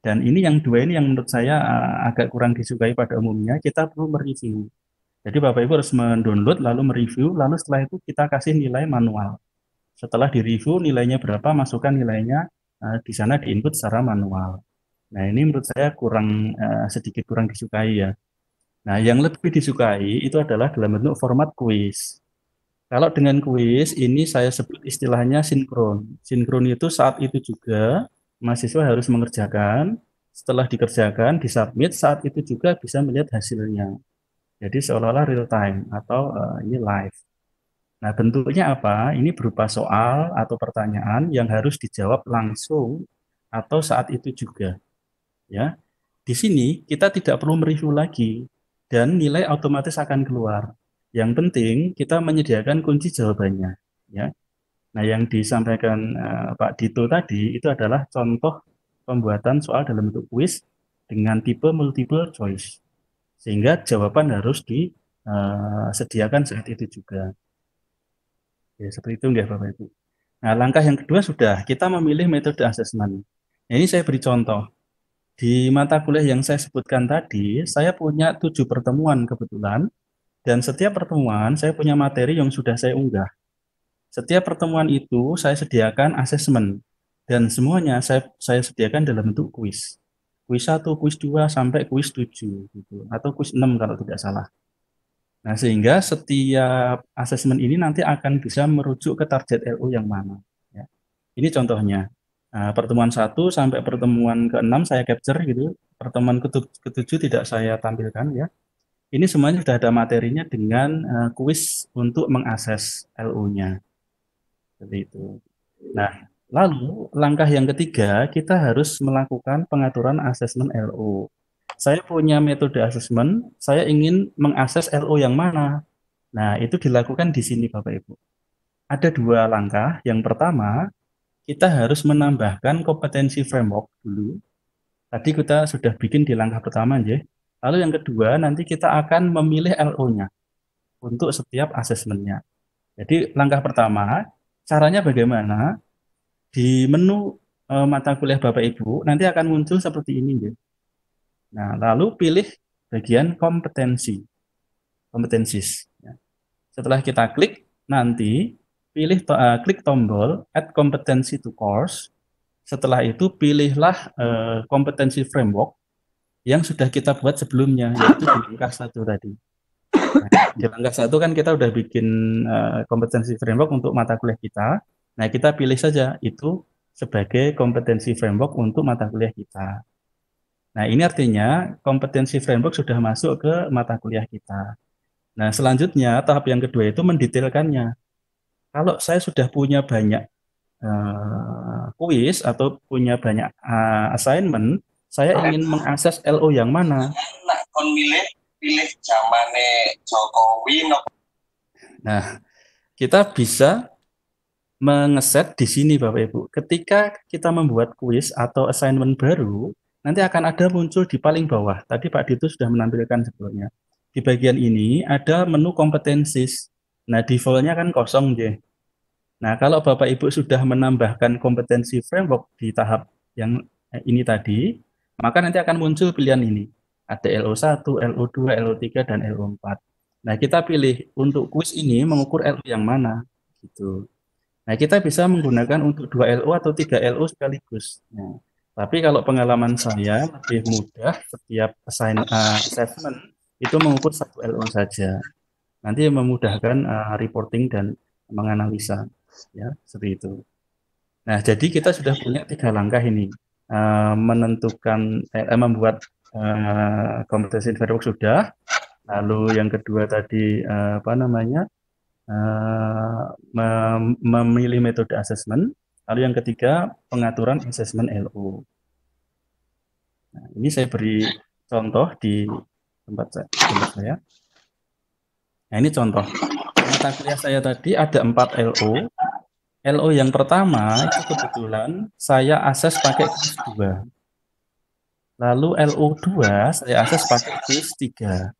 Dan ini yang 2 ini yang menurut saya agak kurang disukai pada umumnya. Kita perlu mereview. Jadi Bapak Ibu harus mendownload lalu mereview. Lalu setelah itu kita kasih nilai manual. Setelah direview nilainya berapa, masukkan nilainya di sana diinput secara manual. Nah, ini menurut saya sedikit kurang disukai ya. Nah, yang lebih disukai itu adalah dalam bentuk format quiz. Kalau dengan quiz ini saya sebut istilahnya sinkron. Sinkron itu saat itu juga mahasiswa harus mengerjakan, setelah dikerjakan, disubmit, saat itu juga bisa melihat hasilnya. Jadi seolah-olah real time atau ini live. Nah, bentuknya apa? Ini berupa soal atau pertanyaan yang harus dijawab langsung atau saat itu juga. Ya. Di sini kita tidak perlu mereview lagi dan nilai otomatis akan keluar. Yang penting kita menyediakan kunci jawabannya, ya. Nah, yang disampaikan Pak Dito tadi itu adalah contoh pembuatan soal dalam bentuk quiz dengan tipe multiple choice. Sehingga jawaban harus disediakan saat itu juga. Ya, seperti itu enggak Bapak Ibu. Nah, langkah yang kedua sudah kita memilih metode asesmen. Nah, ini saya beri contoh. Di mata kuliah yang saya sebutkan tadi, saya punya 7 pertemuan kebetulan, dan setiap pertemuan saya punya materi yang sudah saya unggah. Setiap pertemuan itu saya sediakan asesmen, dan semuanya saya sediakan dalam bentuk kuis. Kuis 1, kuis 2, sampai kuis 7, gitu. Atau kuis 6 kalau tidak salah. Nah, sehingga setiap asesmen ini nanti akan bisa merujuk ke target LO yang mana. Ya. Ini contohnya. Nah, pertemuan 1 sampai pertemuan ke-6 saya capture gitu. Pertemuan ke-7 tidak saya tampilkan ya. Ini semuanya sudah ada materinya dengan kuis untuk mengakses LO-nya. Seperti itu. Nah, lalu langkah yang ketiga kita harus melakukan pengaturan asesmen LO. Saya punya metode asesmen, saya ingin mengakses LO yang mana. Nah, itu dilakukan di sini Bapak Ibu. Ada 2 langkah. Yang pertama, kita harus menambahkan kompetensi framework dulu. Tadi kita sudah bikin di langkah pertama, ya. Lalu yang kedua, nanti kita akan memilih LO-nya untuk setiap asesmennya. Jadi langkah pertama, caranya bagaimana? Di menu mata kuliah Bapak Ibu, nanti akan muncul seperti ini, ya. Nah, lalu pilih bagian kompetensis. Ya. Setelah kita klik, nanti klik tombol Add Competency to Course. Setelah itu pilihlah kompetensi framework yang sudah kita buat sebelumnya, yaitu di langkah 1 tadi. Nah, di langkah 1 kan kita udah bikin kompetensi framework untuk mata kuliah kita. Nah, kita pilih saja itu sebagai kompetensi framework untuk mata kuliah kita. Nah, ini artinya kompetensi framework sudah masuk ke mata kuliah kita. Nah, selanjutnya tahap yang kedua itu mendetailkannya. Kalau saya sudah punya banyak kuis atau punya banyak assignment, saya ingin mengakses LO yang mana. Nak kon pilih zamane Jokowi no. Nah, kita bisa mengeset di sini Bapak Ibu. Ketika kita membuat kuis atau assignment baru, nanti akan ada muncul di paling bawah. Tadi Pak Dito sudah menampilkan sebelumnya. Di bagian ini ada menu kompetensis. Nah, defaultnya kan kosong deh. Nah, kalau Bapak Ibu sudah menambahkan kompetensi framework di tahap yang ini tadi, maka nanti akan muncul pilihan ini. Ada LO1, LO2, LO3, dan LO4. Nah, kita pilih untuk kuis ini mengukur LO yang mana. Gitu. Nah, kita bisa menggunakan untuk 2 LO atau 3 LO sekaligus. Nah, tapi kalau pengalaman saya lebih mudah setiap assessment itu mengukur 1 LO saja. Nanti memudahkan reporting dan menganalisa. Ya, seperti itu. Nah, jadi kita sudah punya 3 langkah ini. Menentukan, membuat kompetensi framework sudah. Lalu yang kedua tadi memilih metode assessment. Lalu yang ketiga pengaturan assessment LO. Nah, ini saya beri contoh di tempat saya. Nah, ini contoh. Mata kuliah saya tadi ada 4 LO. LO yang pertama itu kebetulan saya akses pakai kuis 2. Lalu LO2 saya akses pakai kuis 3.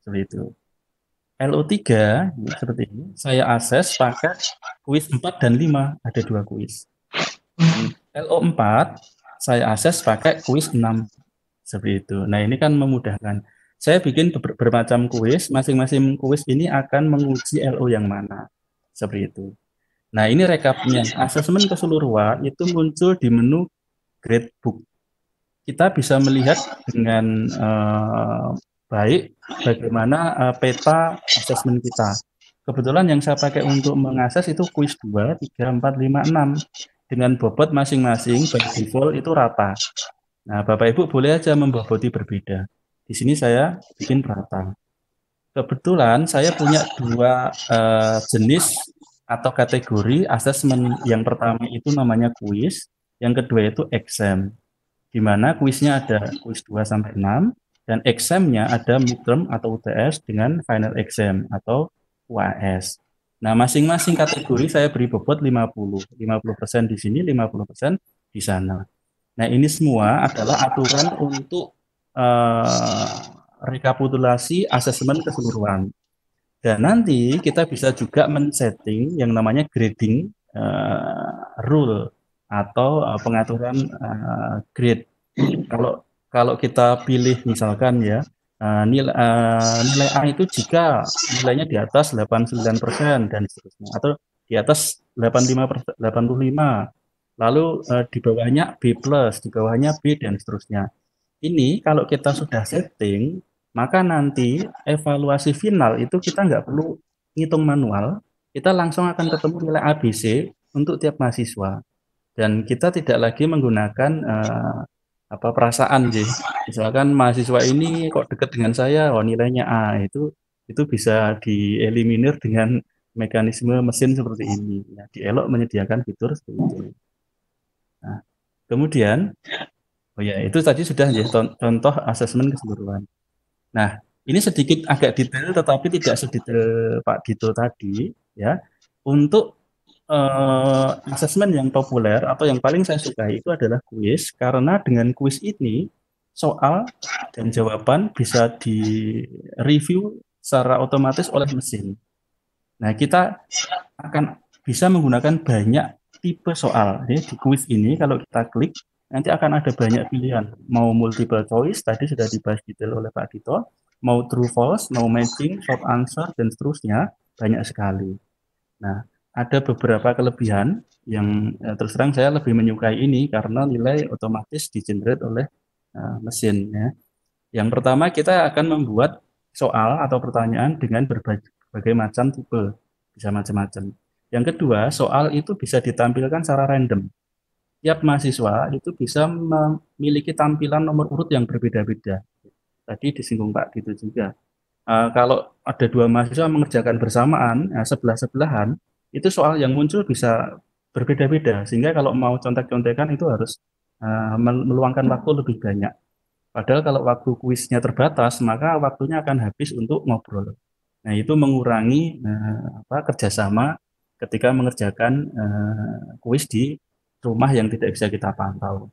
Seperti itu. LO3 seperti ini, saya akses pakai kuis 4 dan 5, ada 2 kuis. LO4 saya akses pakai kuis 6, seperti itu. Nah, ini kan memudahkan. Saya bikin bermacam kuis, masing-masing kuis ini akan menguji LO yang mana, seperti itu. Nah, ini rekapnya. Asesmen keseluruhan itu muncul di menu gradebook. Kita bisa melihat dengan baik bagaimana peta asesmen kita. Kebetulan yang saya pakai untuk mengakses itu kuis 2, 3, 4, 5, 6. Dengan bobot masing-masing by default itu rata. Nah, Bapak Ibu boleh aja memboboti berbeda. Di sini saya bikin rata. Kebetulan saya punya 2 jenis atau kategori asesmen. Yang pertama itu namanya kuis, yang kedua itu exam. Di mana kuisnya ada kuis 2 sampai 6 dan examnya ada midterm atau UTS dengan final exam atau UAS. Nah, masing-masing kategori saya beri bobot 50% di sini, 50% di sana. Nah, ini semua adalah aturan untuk rekapitulasi asesmen keseluruhan. Dan nanti kita bisa juga men-setting yang namanya grading rule atau pengaturan grade. Kalau kita pilih misalkan ya nilai A itu jika nilainya di atas 89% dan seterusnya, atau di atas 85%, 85, lalu di bawahnya B+, di bawahnya B dan seterusnya. Ini kalau kita sudah setting, maka nanti evaluasi final itu kita nggak perlu ngitung manual, kita langsung akan ketemu nilai ABC untuk tiap mahasiswa. Dan kita tidak lagi menggunakan perasaan sih. Misalkan mahasiswa ini kok dekat dengan saya, nilainya A, itu bisa dieliminir dengan mekanisme mesin seperti ini. Nah, di Elok menyediakan fitur seperti itu. Nah, kemudian itu tadi sudah ya contoh asesmen keseluruhan. Nah, ini sedikit agak detail tetapi tidak sedetail Pak Dito tadi ya. Untuk asesmen yang populer atau yang paling saya sukai itu adalah kuis, karena dengan kuis ini soal dan jawaban bisa di-review secara otomatis oleh mesin. Nah, kita akan bisa menggunakan banyak tipe soal ya. Di kuis ini kalau kita klik nanti akan ada banyak pilihan, mau multiple choice, tadi sudah dibahas detail oleh Pak Dito, mau true false, mau matching, short answer, dan seterusnya, banyak sekali. Nah, ada beberapa kelebihan yang terus terang saya lebih menyukai ini karena nilai otomatis di-generate oleh mesin. Ya. Yang pertama, kita akan membuat soal atau pertanyaan dengan berbagai macam tipe, bisa macam-macam. Yang kedua, soal itu bisa ditampilkan secara random. Tiap mahasiswa itu bisa memiliki tampilan nomor urut yang berbeda-beda. Tadi disinggung Pak Dito juga. Kalau ada dua mahasiswa mengerjakan bersamaan, sebelah-sebelahan, itu soal yang muncul bisa berbeda-beda. Sehingga kalau mau contek-contekan itu harus meluangkan waktu lebih banyak. Padahal kalau waktu kuisnya terbatas, maka waktunya akan habis untuk ngobrol. Nah, itu mengurangi kerjasama ketika mengerjakan kuis di rumah yang tidak bisa kita pantau.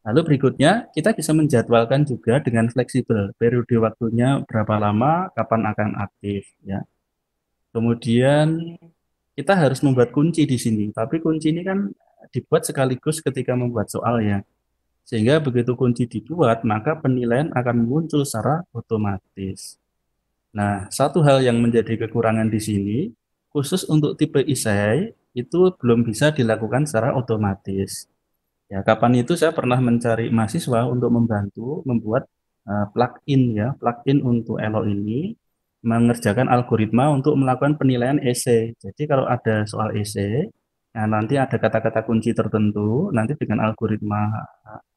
Lalu berikutnya, kita bisa menjadwalkan juga dengan fleksibel, periode waktunya berapa lama, kapan akan aktif, ya. Kemudian kita harus membuat kunci di sini, tapi kunci ini kan dibuat sekaligus ketika membuat soal ya. Sehingga begitu kunci dibuat, maka penilaian akan muncul secara otomatis. Nah, satu hal yang menjadi kekurangan di sini, khusus untuk tipe esai, itu belum bisa dilakukan secara otomatis. Ya, kapan itu saya pernah mencari mahasiswa untuk membantu membuat plugin untuk Elo ini mengerjakan algoritma untuk melakukan penilaian esai. Jadi kalau ada soal esai, nah nanti ada kata-kata kunci tertentu, nanti dengan algoritma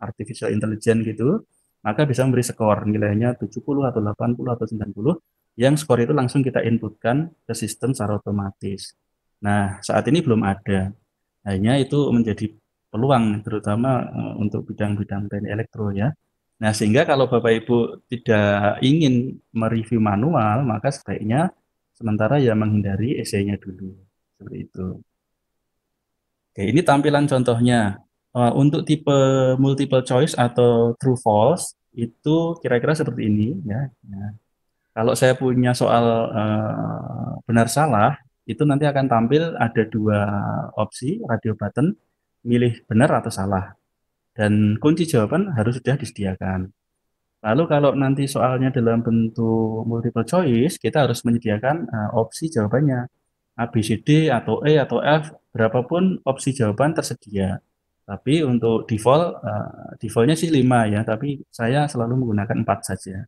artificial intelligence gitu, maka bisa memberi skor nilainya 70 atau 80 atau 90, yang skor itu langsung kita inputkan ke sistem secara otomatis. Nah, saat ini belum ada. Hanya itu menjadi peluang terutama untuk bidang-bidang teknik elektro ya. Nah, sehingga kalau Bapak Ibu tidak ingin mereview manual, maka sebaiknya sementara ya menghindari esainya dulu. Seperti itu. Oke, ini tampilan contohnya. Untuk tipe multiple choice atau true false itu kira-kira seperti ini ya. Nah, kalau saya punya soal benar salah, itu nanti akan tampil ada dua opsi radio button, milih benar atau salah. Dan kunci jawaban harus sudah disediakan. Lalu kalau nanti soalnya dalam bentuk multiple choice, kita harus menyediakan opsi jawabannya. A, B, C, D, atau E, atau F, berapapun opsi jawaban tersedia. Tapi untuk defaultnya sih 5 ya, tapi saya selalu menggunakan 4 saja.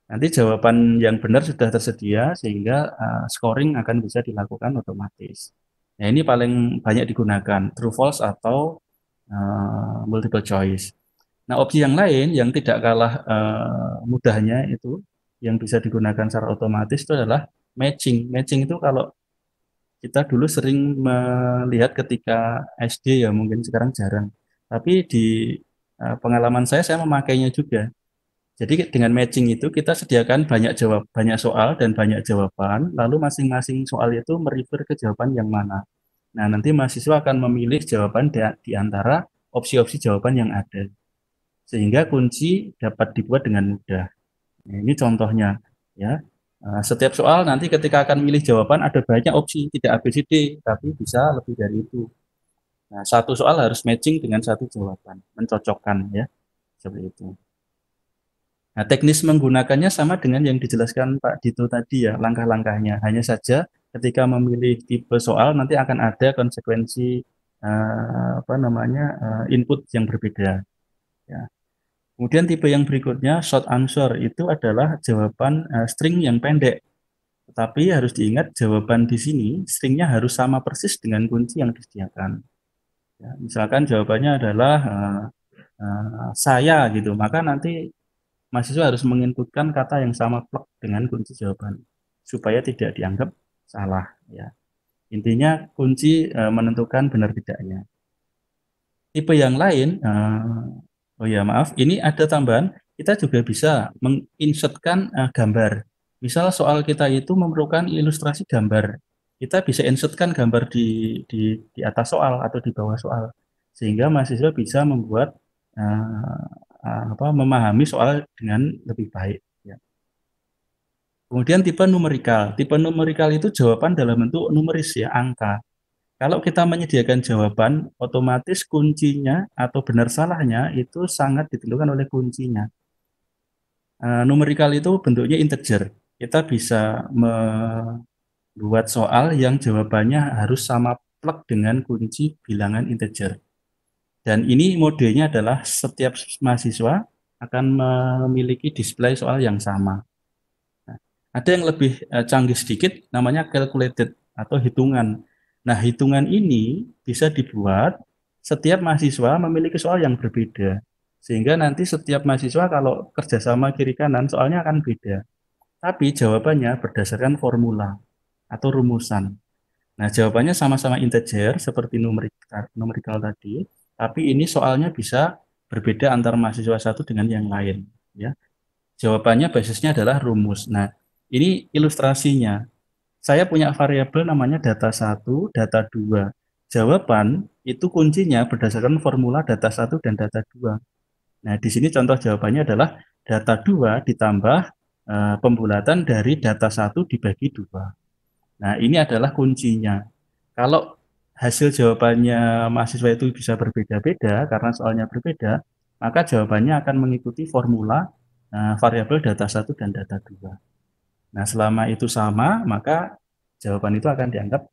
Nanti jawaban yang benar sudah tersedia, sehingga scoring akan bisa dilakukan otomatis. Nah, ini paling banyak digunakan, true false atau multiple choice. Nah, opsi yang lain yang tidak kalah mudahnya itu yang bisa digunakan secara otomatis itu adalah matching. Matching itu kalau kita dulu sering melihat ketika SD ya, mungkin sekarang jarang. Tapi di pengalaman saya memakainya juga. Jadi dengan matching itu kita sediakan banyak soal dan banyak jawaban, lalu masing-masing soal itu merefer ke jawaban yang mana. Nah, nanti mahasiswa akan memilih jawaban di antara opsi-opsi jawaban yang ada. Sehingga kunci dapat dibuat dengan mudah. Nah, ini contohnya ya. Setiap soal nanti ketika akan milih jawaban ada banyak opsi, tidak ABCD, tapi bisa lebih dari itu. Nah, satu soal harus matching dengan satu jawaban, mencocokkan ya, seperti itu. Nah, teknis menggunakannya sama dengan yang dijelaskan Pak Dito tadi ya, langkah-langkahnya. Hanya saja ketika memilih tipe soal nanti akan ada konsekuensi input yang berbeda. Ya. Kemudian tipe yang berikutnya short answer itu adalah jawaban string yang pendek. Tetapi harus diingat jawaban di sini stringnya harus sama persis dengan kunci yang disediakan. Ya, misalkan jawabannya adalah saya gitu, maka nanti mahasiswa harus menginputkan kata yang sama plek dengan kunci jawaban supaya tidak dianggap salah. Ya. Intinya kunci menentukan benar tidaknya. Tipe yang lain ini ada tambahan, kita juga bisa menginsertkan gambar. Misal soal kita itu memerlukan ilustrasi gambar, kita bisa insertkan gambar di atas soal atau di bawah soal, sehingga mahasiswa bisa membuat memahami soal dengan lebih baik. Ya. Kemudian tipe numerikal. Tipe numerikal itu jawaban dalam bentuk numeris ya, angka. Kalau kita menyediakan jawaban, otomatis kuncinya atau benar salahnya itu sangat ditentukan oleh kuncinya. Numerikal itu bentuknya integer. Kita bisa membuat soal yang jawabannya harus sama plek dengan kunci bilangan integer. Dan ini modenya adalah setiap mahasiswa akan memiliki display soal yang sama. Nah, ada yang lebih canggih sedikit, namanya calculated atau hitungan. Nah, hitungan ini bisa dibuat setiap mahasiswa memiliki soal yang berbeda. Sehingga nanti setiap mahasiswa kalau kerjasama kiri kanan soalnya akan beda. tapi jawabannya berdasarkan formula atau rumusan. Nah, jawabannya sama-sama integer seperti numerical tadi, tapi ini soalnya bisa berbeda antara mahasiswa satu dengan yang lain, ya. Jawabannya basisnya adalah rumus. Nah, ini ilustrasinya. Saya punya variabel namanya data 1, data 2. Jawaban itu kuncinya berdasarkan formula data 1 dan data 2. Nah, di sini contoh jawabannya adalah data 2 ditambah pembulatan dari data 1 dibagi 2. Nah, ini adalah kuncinya. Kalau hasil jawabannya mahasiswa itu bisa berbeda-beda karena soalnya berbeda, maka jawabannya akan mengikuti formula variabel data 1 dan data 2. Nah, selama itu sama, maka jawaban itu akan dianggap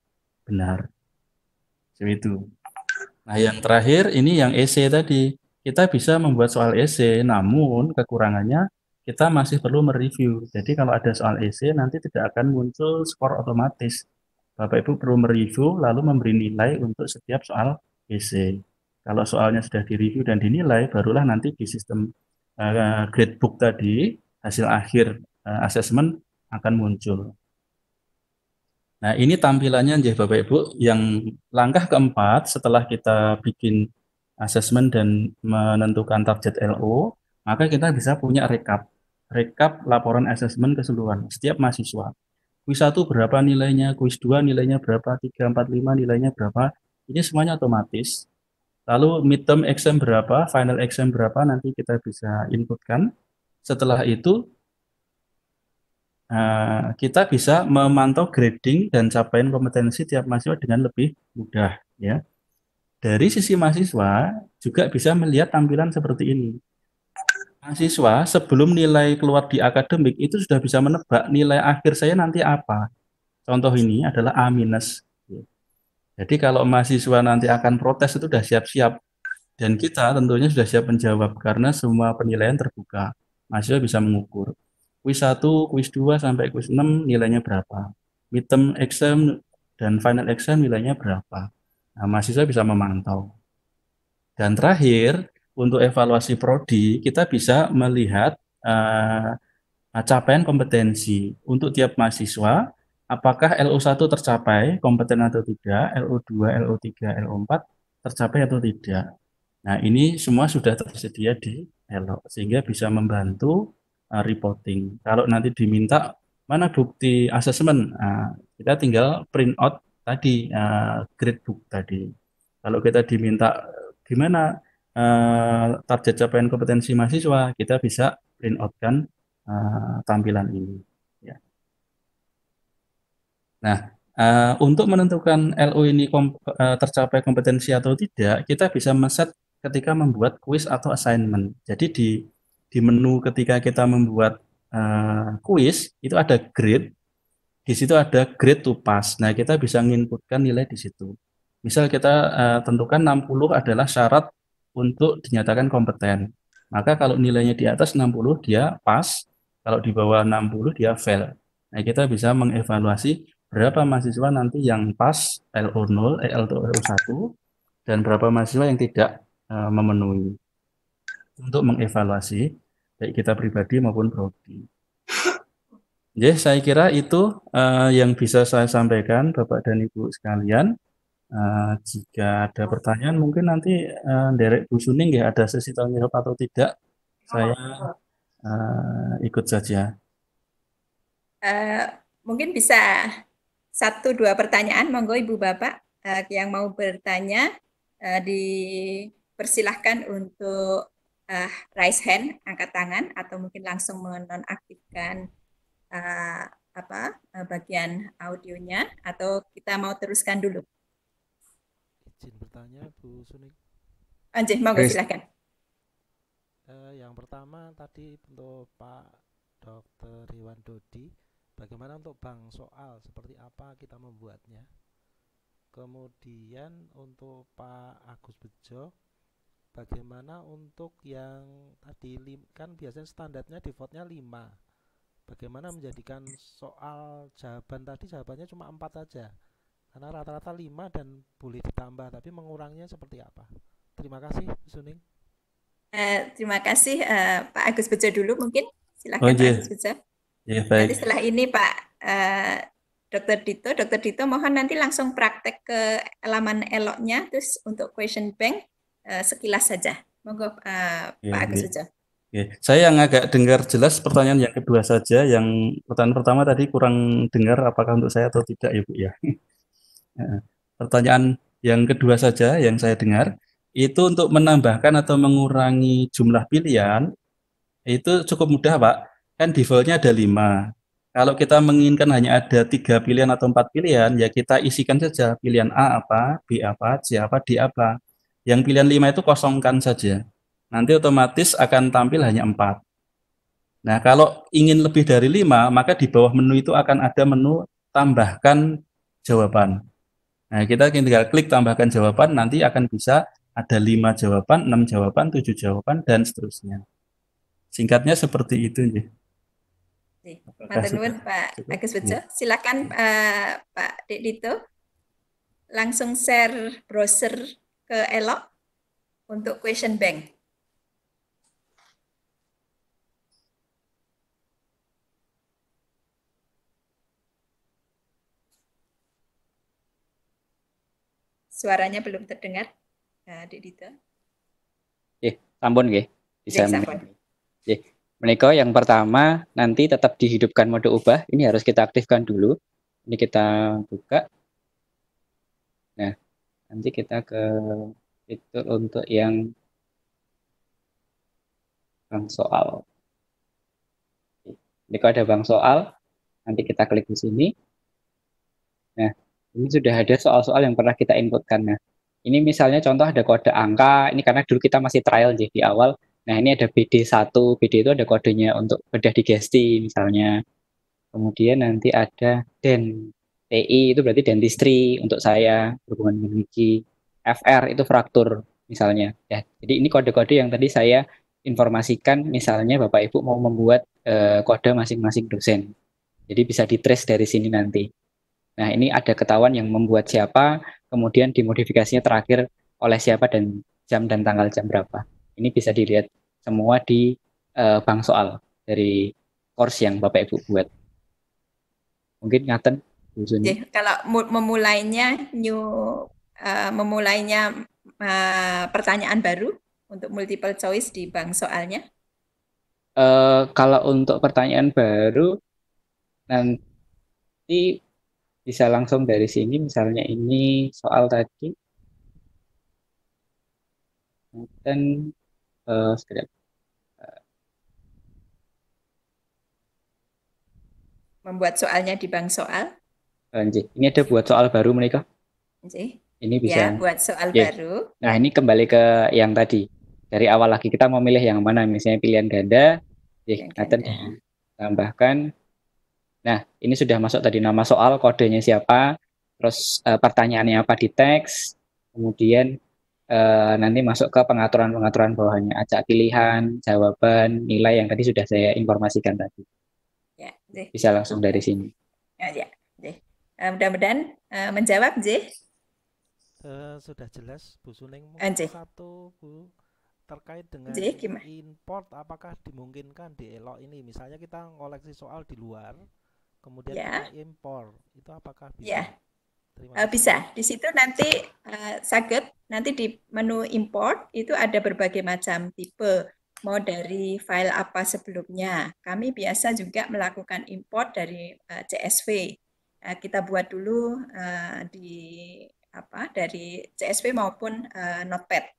benar. Seperti itu. Nah, yang terakhir ini yang esai tadi. Kita bisa membuat soal esai, namun kekurangannya kita masih perlu mereview. Jadi kalau ada soal esai nanti tidak akan muncul skor otomatis. Bapak Ibu perlu mereview lalu memberi nilai untuk setiap soal esai. Kalau soalnya sudah direview dan dinilai, barulah nanti di sistem gradebook tadi hasil akhir asesmen akan muncul. Nah, ini tampilannya ya Bapak Ibu. Yang langkah keempat setelah kita bikin asesmen dan menentukan target LO, maka kita bisa punya rekap laporan asesmen keseluruhan setiap mahasiswa. Kuis 1 berapa nilainya, kuis 2 nilainya berapa, 3, 4, 5 nilainya berapa. Ini semuanya otomatis. Lalu midterm exam berapa, final exam berapa, nanti kita bisa inputkan. Setelah itu kita bisa memantau grading dan capaian kompetensi tiap mahasiswa dengan lebih mudah, ya. Dari sisi mahasiswa juga bisa melihat tampilan seperti ini. Mahasiswa sebelum nilai keluar di akademik itu sudah bisa menebak nilai akhir saya nanti apa. Contoh ini adalah A-. Jadi kalau mahasiswa nanti akan protes itu sudah siap-siap. Dan kita tentunya sudah siap menjawab karena semua penilaian terbuka. Mahasiswa bisa mengukur. Kuis 1, kuis 2 sampai kuis 6 nilainya berapa. Midterm exam dan final exam nilainya berapa. Nah, mahasiswa bisa memantau. Dan terakhir, untuk evaluasi prodi, kita bisa melihat capaian kompetensi untuk tiap mahasiswa, apakah LO1 tercapai, kompeten atau tidak, LO2, LO3, LO4 tercapai atau tidak. Nah, ini semua sudah tersedia di Elo, sehingga bisa membantu reporting. Kalau nanti diminta mana bukti asesmen, kita tinggal print out tadi gradebook tadi. Kalau kita diminta gimana target capaian kompetensi mahasiswa, kita bisa print out kan tampilan ini. Ya. Nah, untuk menentukan LO ini tercapai kompetensi atau tidak, kita bisa men-set ketika membuat kuis atau assignment. Jadi di menu ketika kita membuat kuis itu ada grade, di situ ada grade to pass. Nah, kita bisa menginputkan nilai di situ. Misal kita tentukan 60 adalah syarat untuk dinyatakan kompeten. Maka kalau nilainya di atas 60 dia pass, kalau di bawah 60 dia fail. Nah, kita bisa mengevaluasi berapa mahasiswa nanti yang pass LO0, LO1 dan berapa mahasiswa yang tidak memenuhi. Untuk mengevaluasi baik kita pribadi maupun prodi. Ya, saya kira itu yang bisa saya sampaikan Bapak dan Ibu sekalian. Jika ada pertanyaan mungkin nanti Derek Bu Suning ya ada sesi tanya jawab atau tidak, saya ikut saja. Mungkin bisa 1-2 pertanyaan, monggo Ibu Bapak yang mau bertanya dipersilahkan untuk raise hand, angkat tangan, atau mungkin langsung menonaktifkan bagian audionya, atau kita mau teruskan dulu. Izin bertanya Bu Suning. Anjih, monggo silakan. Yang pertama tadi untuk Pak Dr. Iwan Dodi, bagaimana untuk bank soal, seperti apa kita membuatnya. Kemudian untuk Pak Agus Bejo, bagaimana untuk yang tadi kan biasanya standarnya defaultnya 5. Bagaimana menjadikan soal jawabannya cuma 4 saja. Karena rata-rata 5 dan boleh ditambah, tapi mengurangnya seperti apa? Terima kasih, Bu Suning. Terima kasih Pak Agus Bejo dulu mungkin. Silakan Pak Agus Bejo. Ya, Nanti baik. setelah ini Pak Dr. Dito mohon nanti langsung praktek ke halaman eloknya, terus untuk question bank sekilas saja. Monggo Ya, Pak Agus ya. Bejo. Ya. Saya yang agak dengar jelas pertanyaan yang kedua saja. Yang pertanyaan pertama tadi kurang dengar apakah untuk saya atau tidak ya Bu ya. Pertanyaan yang kedua saja yang saya dengar itu untuk menambahkan atau mengurangi jumlah pilihan itu cukup mudah Pak. Kan defaultnya ada 5. Kalau kita menginginkan hanya ada 3 pilihan atau 4 pilihan, ya kita isikan saja pilihan A apa, B apa, C apa, D apa. Yang pilihan 5 itu kosongkan saja. Nanti otomatis akan tampil hanya 4. Nah, kalau ingin lebih dari 5, maka di bawah menu itu akan ada menu tambahkan jawaban. Nah, kita tinggal klik tambahkan jawaban, nanti akan bisa ada 5 jawaban, 6 jawaban, 7 jawaban, dan seterusnya. Singkatnya seperti itu. Matur nuwun Pak Agus Bejo. Silakan Pak Dito langsung share browser ke Elok untuk question bank. Suaranya belum terdengar, Dito. Sampun nggih. Bisa. Sampun. Menika yang pertama nanti tetap dihidupkan mode ubah. Ini harus kita aktifkan dulu. Ini kita buka. Nah, nanti kita ke fitur untuk yang bank soal. Ini ada bank soal. Nanti kita klik di sini. Nah, ini sudah ada soal-soal yang pernah kita inputkan. Nah, ini misalnya contoh ada kode angka. Ini karena dulu kita masih trial jadi di awal. Nah, ini ada BD1. BD itu ada kodenya untuk bedah digesti misalnya. Kemudian nanti ada DEN. TI itu berarti dentistry untuk saya, berhubungan dengan gigi. FR itu fraktur misalnya. Ya, jadi ini kode-kode yang tadi saya informasikan misalnya Bapak Ibu mau membuat kode masing-masing dosen. Jadi bisa di-trace dari sini nanti. Nah, ini ada ketahuan yang membuat siapa, kemudian dimodifikasinya terakhir oleh siapa dan jam dan tanggal jam berapa. Ini bisa dilihat semua di bank soal dari course yang Bapak Ibu buat. Mungkin ngaten Bu Suni. Kalau memulainya pertanyaan baru untuk multiple choice di bank soalnya. Kalau untuk pertanyaan baru nanti bisa langsung dari sini, misalnya ini soal tadi. Dan membuat soalnya di bank soal. Ini ada buat soal baru mereka. Ini bisa. Ya, buat soal baru. Nah, ini kembali ke yang tadi. Dari awal lagi kita mau milih yang mana, misalnya pilihan ganda. Tambahkan. Nah, ini sudah masuk tadi nama soal, kodenya siapa, terus pertanyaannya apa di teks, kemudian nanti masuk ke pengaturan-pengaturan bawahnya, acak pilihan, jawaban, nilai yang tadi sudah saya informasikan tadi. Ya, bisa langsung dari sini. Mudah-mudahan menjawab, sudah jelas, Bu Suning. Satu, Bu, terkait dengan import, apakah dimungkinkan di Elok ini? Misalnya kita ngoleksi soal di luar, kemudian kita impor, itu apakah bisa? Bisa. Di situ nanti nanti di menu import itu ada berbagai macam tipe, mau dari file apa sebelumnya. Kami biasa juga melakukan import dari CSV. Kita buat dulu dari CSV maupun Notepad.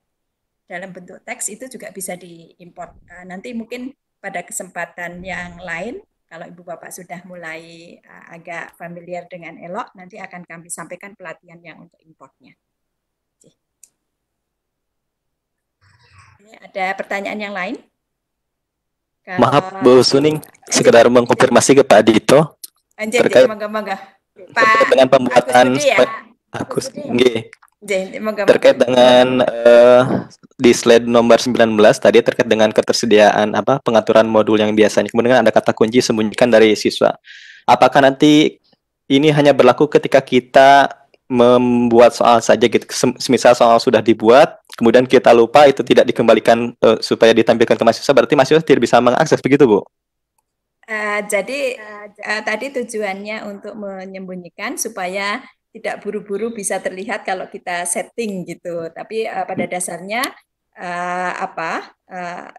Dalam bentuk teks itu juga bisa diimport. Nanti mungkin pada kesempatan yang lain, kalau Ibu Bapak sudah mulai agak familiar dengan Elok, nanti akan kami sampaikan pelatihan yang untuk importnya. Ini ada pertanyaan yang lain? Maaf Bu Suning, sekedar mengkonfirmasi ke Pak Dito. Terkait dengan pembuatan terkait dengan di slide nomor 19 tadi terkait dengan ketersediaan pengaturan modul yang biasanya, kemudian ada kata kunci sembunyikan dari siswa. Apakah nanti ini hanya berlaku ketika kita membuat soal saja gitu, semisal soal sudah dibuat kemudian kita lupa, itu tidak dikembalikan supaya ditampilkan ke mahasiswa, berarti mahasiswa tidak bisa mengakses, begitu Bu? Jadi tadi tujuannya untuk menyembunyikan supaya tidak buru-buru bisa terlihat kalau kita setting gitu. Tapi pada dasarnya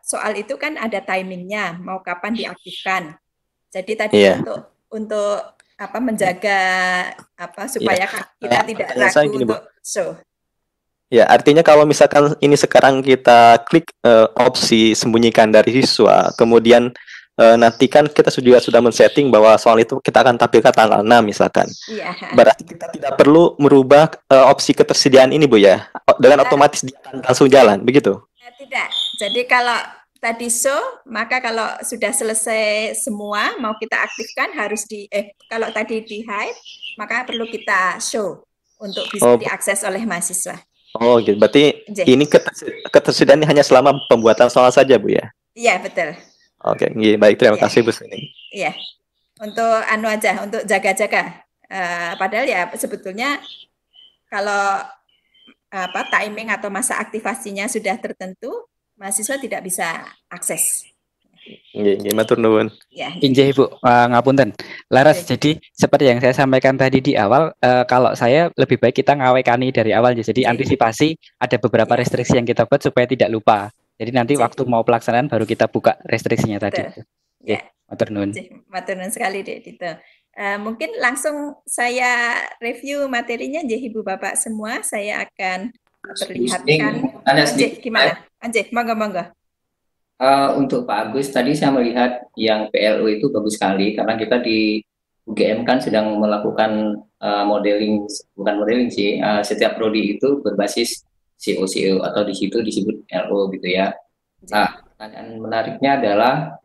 soal itu kan ada timingnya, mau kapan diaktifkan. Jadi tadi Iya. untuk menjaga supaya kita tidak pertanyaan saya ragu gini, Bu. untuk show. Ya, artinya kalau misalkan ini sekarang kita klik opsi sembunyikan dari siswa, kemudian nanti kan kita sudah men-setting bahwa soal itu kita akan tampilkan tanggal 6 misalkan. Iya. Berarti kita tidak perlu merubah opsi ketersediaan ini, Bu ya. Dengan otomatis dia akan langsung jalan, begitu? Tidak. Jadi kalau tadi show, maka kalau sudah selesai semua mau kita aktifkan harus kalau tadi di hide, maka perlu kita show untuk bisa diakses oleh mahasiswa. Oh, gitu. Berarti ini ketersediaan ini hanya selama pembuatan soal saja, Bu ya? Iya, betul. Oke, baik. Terima kasih, Bu Sini. Iya. Untuk untuk jaga-jaga. Padahal ya sebetulnya kalau timing atau masa aktivasinya sudah tertentu, mahasiswa tidak bisa akses. Nggih, matur nuwun. Injih Ibu, ngapunten. Laras, jadi seperti yang saya sampaikan tadi di awal, kalau saya lebih baik kita ngawekani dari awal, jadi antisipasi ada beberapa restriksi yang kita buat supaya tidak lupa. Jadi nanti waktu mau pelaksanaan baru kita buka restriksinya tadi. Ya. Matur nuwun. Matur nuwun sekali Dek Dito. Mungkin langsung saya review materinya, Ibu Bapak semua. Saya akan perlihatkan. Gimana? Monggo. Untuk Pak Agus, tadi saya melihat yang PLO itu bagus sekali karena kita di UGM kan sedang melakukan modeling, bukan modeling sih, setiap prodi itu berbasis CO atau di situ disebut LO gitu ya. Nah, pertanyaan menariknya adalah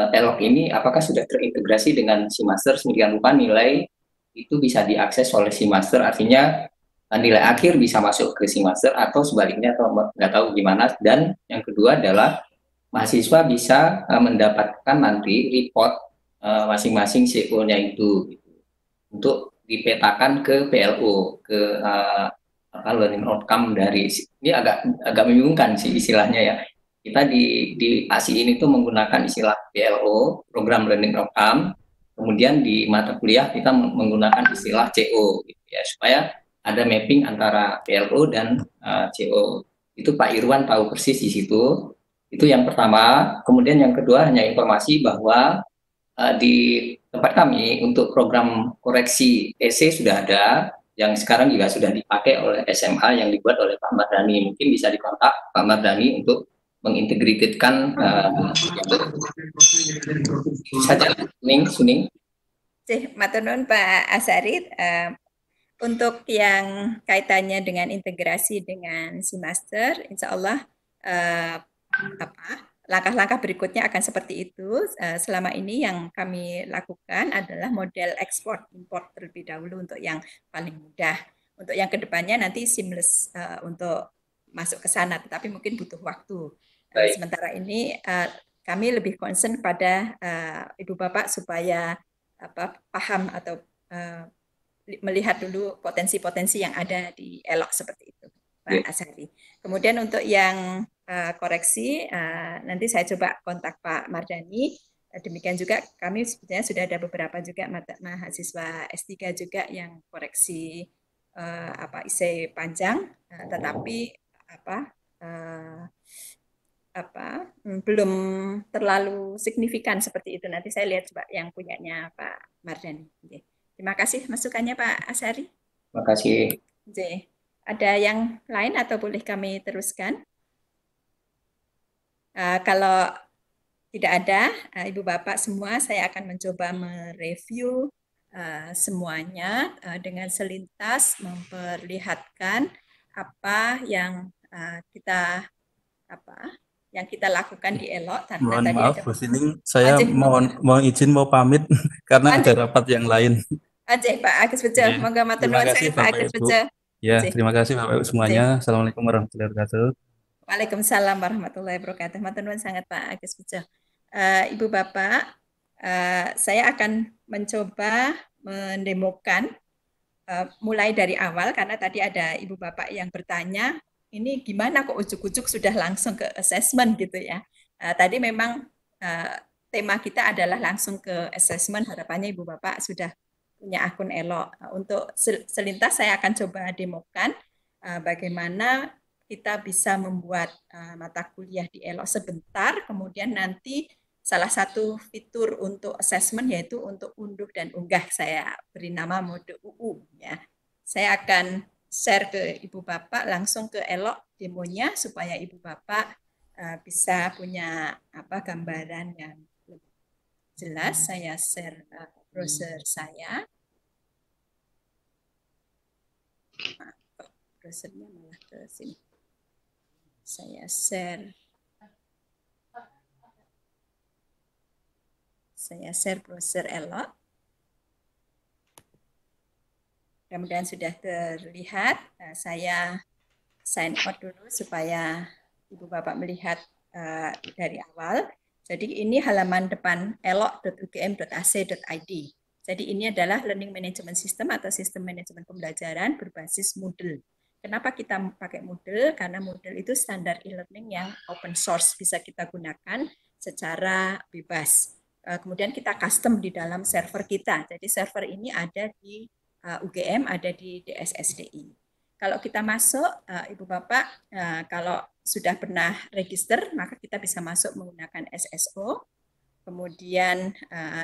ELOC ini apakah sudah terintegrasi dengan SeaMaster sedemikian rupa nilai itu bisa diakses oleh SeaMaster, artinya nilai akhir bisa masuk ke SeaMaster atau sebaliknya, atau nggak tahu gimana. Dan yang kedua adalah mahasiswa bisa mendapatkan nanti report masing-masing CO-nya itu gitu, untuk dipetakan ke PLO, ke learning outcome dari ini agak membingungkan sih istilahnya ya. Kita di ASI ini tuh menggunakan istilah PLO, program learning outcome, kemudian di mata kuliah kita menggunakan istilah CO gitu ya, supaya ada mapping antara PLO dan CO. Itu Pak Irwan tahu persis di situ. Itu yang pertama. Kemudian yang kedua hanya informasi bahwa di tempat kami untuk program koreksi EC sudah ada, yang sekarang juga sudah dipakai oleh SMA yang dibuat oleh Pak Mardani. Mungkin bisa dikontak Pak Mardani untuk mengintegrasikan saja. Suning. Matur nuwun Pak Asarit. Untuk yang kaitannya dengan integrasi dengan SeaMaster, insya Allah langkah-langkah berikutnya akan seperti itu. Selama ini yang kami lakukan adalah model ekspor import terlebih dahulu untuk yang paling mudah. Untuk yang kedepannya nanti seamless untuk masuk ke sana, tetapi mungkin butuh waktu. Sementara ini kami lebih concern pada Ibu Bapak supaya paham atau melihat dulu potensi-potensi yang ada di ELOC seperti itu, Pak Asari. Kemudian untuk yang koreksi, nanti saya coba kontak Pak Mardani. Demikian juga kami sebetulnya sudah ada beberapa juga mahasiswa S3 juga yang koreksi IC panjang, tetapi belum terlalu signifikan seperti itu. Nanti saya lihat coba yang punyanya Pak Mardani. Terima kasih masukannya Pak Asari. Terima kasih. Ada yang lain atau boleh kami teruskan? Kalau tidak ada, Ibu Bapak semua, saya akan mencoba mereview semuanya dengan selintas memperlihatkan apa yang kita lakukan di ELOC. Mohon maaf Bu Sining, saya mau izin mau pamit karena ada rapat yang lain. Pak Agus Bejo, monggo matur nuwun sekali Pak Agus Bejo. Ya, terima kasih Bapak Ibu semuanya. Assalamualaikum warahmatullahi wabarakatuh. Waalaikumsalam warahmatullahi wabarakatuh. Matur nuwun sangat Pak Agus Bejo. Ibu Bapak, saya akan mencoba mendemokan mulai dari awal karena tadi ada Ibu Bapak yang bertanya, ini gimana kok ujuk-ujuk sudah langsung ke assessment gitu ya. Tadi memang tema kita adalah langsung ke assessment. Harapannya Ibu Bapak sudah punya akun Elo. Untuk selintas saya akan coba demokan bagaimana kita bisa membuat mata kuliah di Elo sebentar, kemudian nanti salah satu fitur untuk assessment yaitu untuk unduh dan unggah. Saya beri nama mode UU ya. Saya akan share ke Ibu Bapak langsung ke Elo demonya supaya Ibu Bapak bisa punya gambaran yang lebih jelas. Saya share browser saya. Browsernya malah ke sini. Saya share browser Elo. Mudah-mudahan sudah terlihat. Saya sign out dulu supaya Ibu Bapak melihat dari awal. Jadi ini halaman depan elo.ugm.ac.id. Jadi ini adalah Learning Management System atau sistem manajemen pembelajaran berbasis Moodle. Kenapa kita pakai Moodle? Karena Moodle itu standar e-learning yang open source, bisa kita gunakan secara bebas. Kemudian kita custom di dalam server kita. Jadi server ini ada di UGM, ada di DSSDI. Kalau kita masuk, Ibu Bapak, kalau sudah pernah register, maka kita bisa masuk menggunakan SSO. Kemudian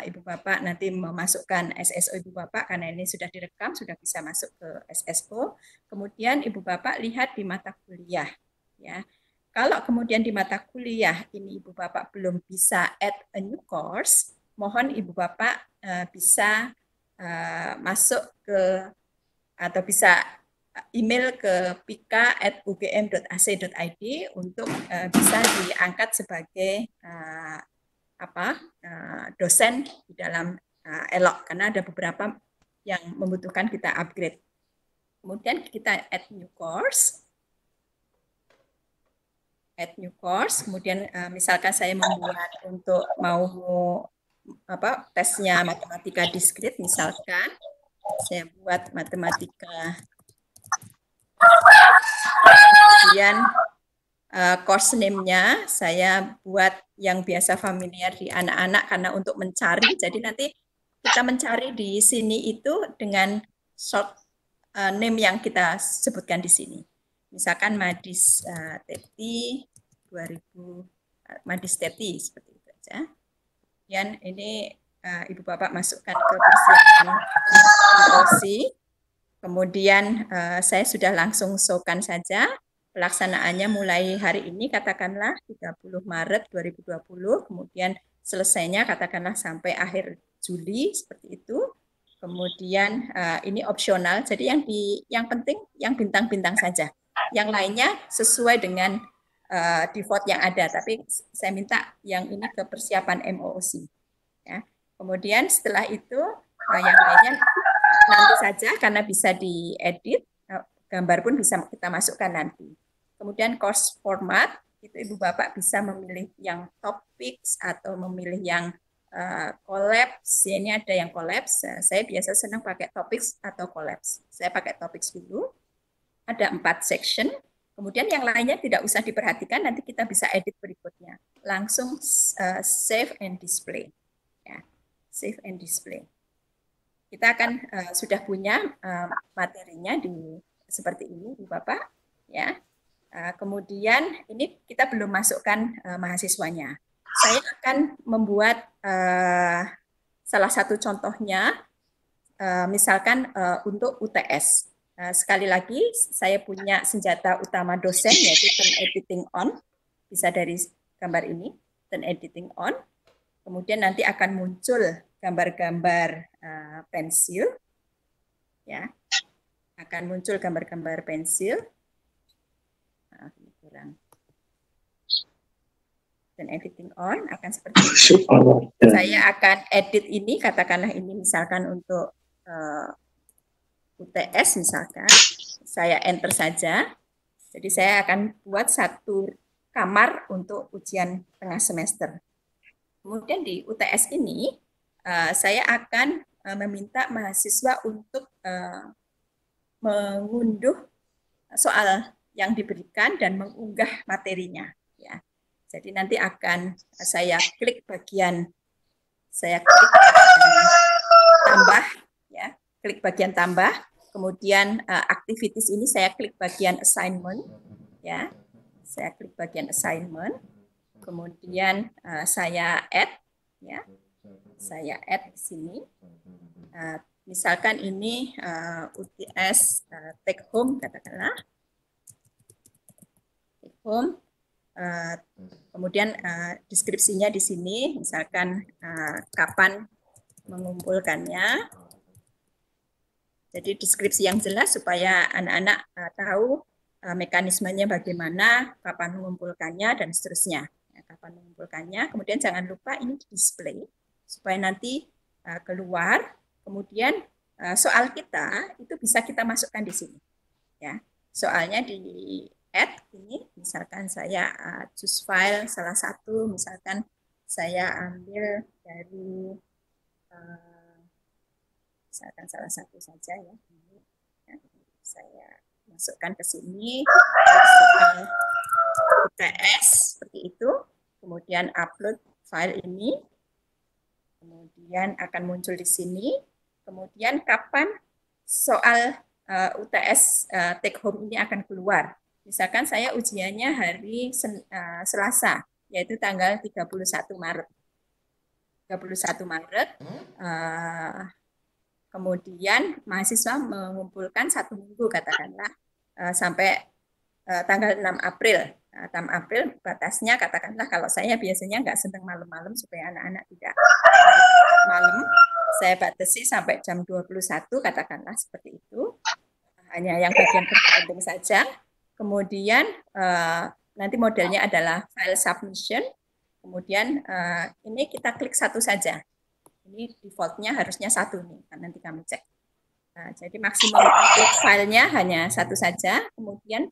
Ibu Bapak nanti memasukkan SSO Ibu Bapak, karena ini sudah direkam, sudah bisa masuk ke SSO. Kemudian Ibu Bapak lihat di mata kuliah. Ya. Kalau kemudian di mata kuliah ini Ibu Bapak belum bisa add a new course, mohon Ibu Bapak bisa masuk ke atau bisa email ke pika@ugm.ac.id untuk bisa diangkat sebagai dosen di dalam Elo, karena ada beberapa yang membutuhkan kita upgrade. Kemudian kita add new course, kemudian misalkan saya membuat untuk mau tesnya matematika diskrit, misalkan saya buat matematika, kemudian course name-nya saya buat yang biasa familiar di anak-anak karena untuk mencari. Jadi nanti kita mencari di sini itu dengan short name yang kita sebutkan di sini. Misalkan Madis Teti 2000, Madis Teti seperti itu saja. Dan ini Ibu Bapak masukkan ke persiapan promosi. Kemudian saya sudah langsung show-kan saja. Pelaksanaannya mulai hari ini katakanlah 30 Maret 2020, kemudian selesainya katakanlah sampai akhir Juli seperti itu. Kemudian ini opsional, jadi yang penting yang bintang-bintang saja. Yang lainnya sesuai dengan default yang ada, tapi saya minta yang ini ke persiapan MOOC. Ya. Kemudian setelah itu yang lainnya nanti saja karena bisa diedit, gambar pun bisa kita masukkan nanti. Kemudian course format, itu Ibu Bapak bisa memilih yang topics atau memilih yang collapse. Ini ada yang collapse, saya biasa senang pakai topics atau collapse. Saya pakai topics dulu, ada 4 section, kemudian yang lainnya tidak usah diperhatikan, nanti kita bisa edit berikutnya. Langsung save and display. Ya, save and display. Kita akan sudah punya materinya di seperti ini, Ibu Bapak. Ya. Kemudian ini kita belum masukkan mahasiswanya. Saya akan membuat salah satu contohnya, misalkan untuk UTS. Sekali lagi, saya punya senjata utama dosen, yaitu turn editing on. Bisa dari gambar ini, turn editing on. Kemudian nanti akan muncul gambar-gambar pensil. Ya, akan muncul gambar-gambar pensil. Kurang. Dan editing on akan seperti ini. Saya akan edit ini, katakanlah ini misalkan untuk UTS misalkan, saya enter saja. Jadi saya akan buat satu kamar untuk ujian tengah semester. Kemudian di UTS ini saya akan meminta mahasiswa untuk mengunduh soal yang diberikan dan mengunggah materinya. Ya. Jadi nanti akan saya klik bagian tambah, ya, klik bagian tambah. Kemudian activities ini saya klik bagian assignment, ya, saya klik bagian assignment. Kemudian saya add, ya, saya add di sini. Misalkan ini UTS take home, katakanlah take home. Kemudian deskripsinya di sini, misalkan kapan mengumpulkannya. Jadi deskripsi yang jelas supaya anak-anak tahu mekanismenya bagaimana, kapan mengumpulkannya, dan seterusnya. Ya, kapan mengumpulkannya. Kemudian jangan lupa ini di display supaya nanti keluar. Kemudian soal kita itu bisa kita masukkan di sini. Ya, soalnya di add ini, misalkan saya choose file salah satu, misalkan saya ambil dari misalkan salah satu saja, ya. Saya masukkan ke sini soal UTS seperti itu, kemudian upload file ini, kemudian akan muncul di sini, kemudian kapan soal UTS take home ini akan keluar. Misalkan saya ujiannya hari Selasa, yaitu tanggal 31 Maret. 31 Maret, kemudian mahasiswa mengumpulkan 1 minggu, katakanlah, sampai tanggal 6 April. 6 April batasnya, katakanlah kalau saya biasanya nggak senang malam-malam supaya anak-anak tidak malam, saya batasi sampai jam 21, katakanlah seperti itu. Hanya yang bagian penting saja. Kemudian nanti modelnya adalah file submission. Kemudian ini kita klik satu saja. Ini defaultnya harusnya 1 nih, nanti kami cek. Nah, jadi maksimum klik filenya hanya 1 saja. Kemudian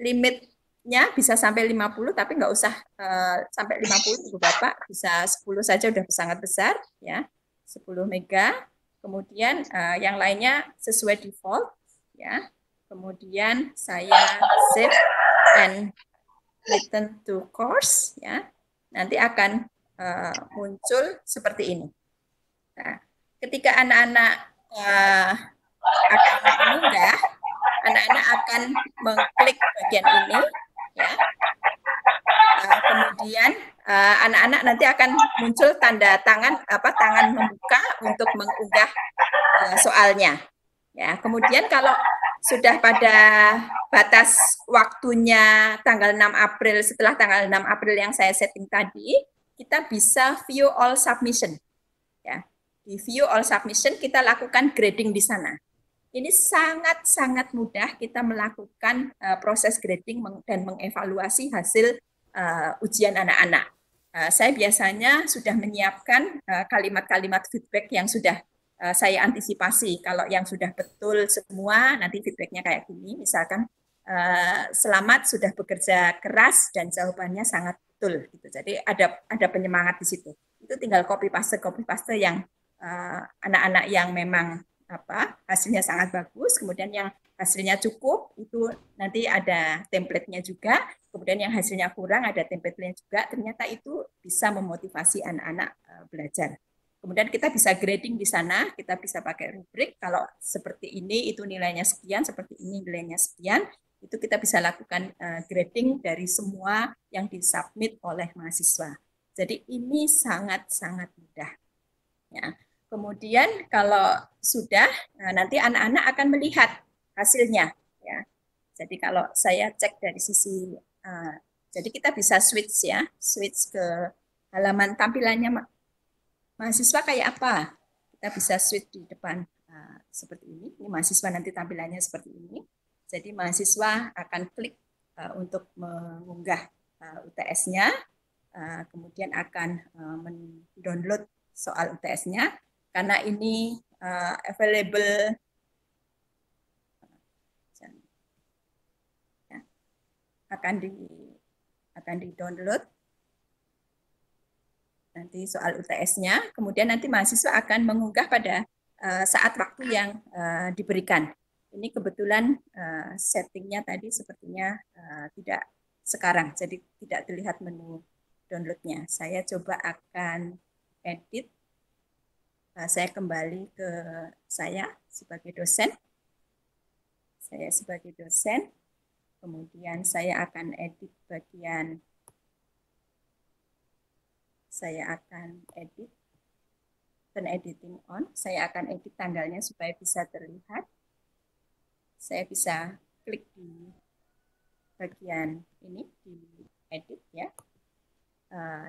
limitnya bisa sampai 50, tapi nggak usah sampai 50, Ibu Bapak. Bisa 10 saja udah sangat besar, ya, 10 mega. Kemudian yang lainnya sesuai default, ya. Kemudian saya save and return to course, ya. Nanti akan muncul seperti ini. Nah, ketika anak-anak akan mengunggah, anak-anak akan mengklik bagian ini, ya. Kemudian anak-anak nanti akan muncul tanda tangan, tangan membuka untuk mengunggah soalnya. Ya, kemudian kalau sudah pada batas waktunya tanggal 6 April, setelah tanggal 6 April yang saya setting tadi, kita bisa view all submission. Ya, di view all submission kita lakukan grading di sana. Ini sangat-sangat mudah kita melakukan proses grading dan mengevaluasi hasil ujian anak-anak. Saya biasanya sudah menyiapkan kalimat-kalimat feedback yang sudah saya antisipasi. Kalau yang sudah betul semua, nanti feedbacknya kayak gini, misalkan selamat sudah bekerja keras dan jawabannya sangat betul. Gitu. Jadi ada penyemangat di situ. Itu tinggal copy paste yang anak-anak yang memang hasilnya sangat bagus, kemudian yang hasilnya cukup itu nanti ada template-nya juga, kemudian yang hasilnya kurang ada template-nya juga. Ternyata itu bisa memotivasi anak-anak belajar. Kemudian kita bisa grading di sana, kita bisa pakai rubrik, kalau seperti ini itu nilainya sekian, seperti ini nilainya sekian, itu kita bisa lakukan grading dari semua yang disubmit oleh mahasiswa. Jadi ini sangat-sangat mudah. Ya. Kemudian kalau sudah, nanti anak-anak akan melihat hasilnya. Ya. Jadi kalau saya cek dari sisi, jadi kita bisa switch ya, switch ke halaman tampilannya mahasiswa kayak apa? Kita bisa switch di depan seperti ini. Ini mahasiswa nanti tampilannya seperti ini. Jadi mahasiswa akan klik untuk mengunggah UTS-nya, kemudian akan mendownload soal UTS-nya. Karena ini available, akan di-download. Nanti soal UTS-nya, kemudian nanti mahasiswa akan mengunggah pada saat waktu yang diberikan. Ini kebetulan settingnya tadi sepertinya sekarang, jadi tidak terlihat menu downloadnya. Saya coba akan edit. Saya kembali ke saya sebagai dosen. Saya sebagai dosen, kemudian saya akan edit bagian, saya akan edit, turn editing on. Saya akan edit tanggalnya supaya bisa terlihat. Saya bisa klik di bagian ini, di edit ya.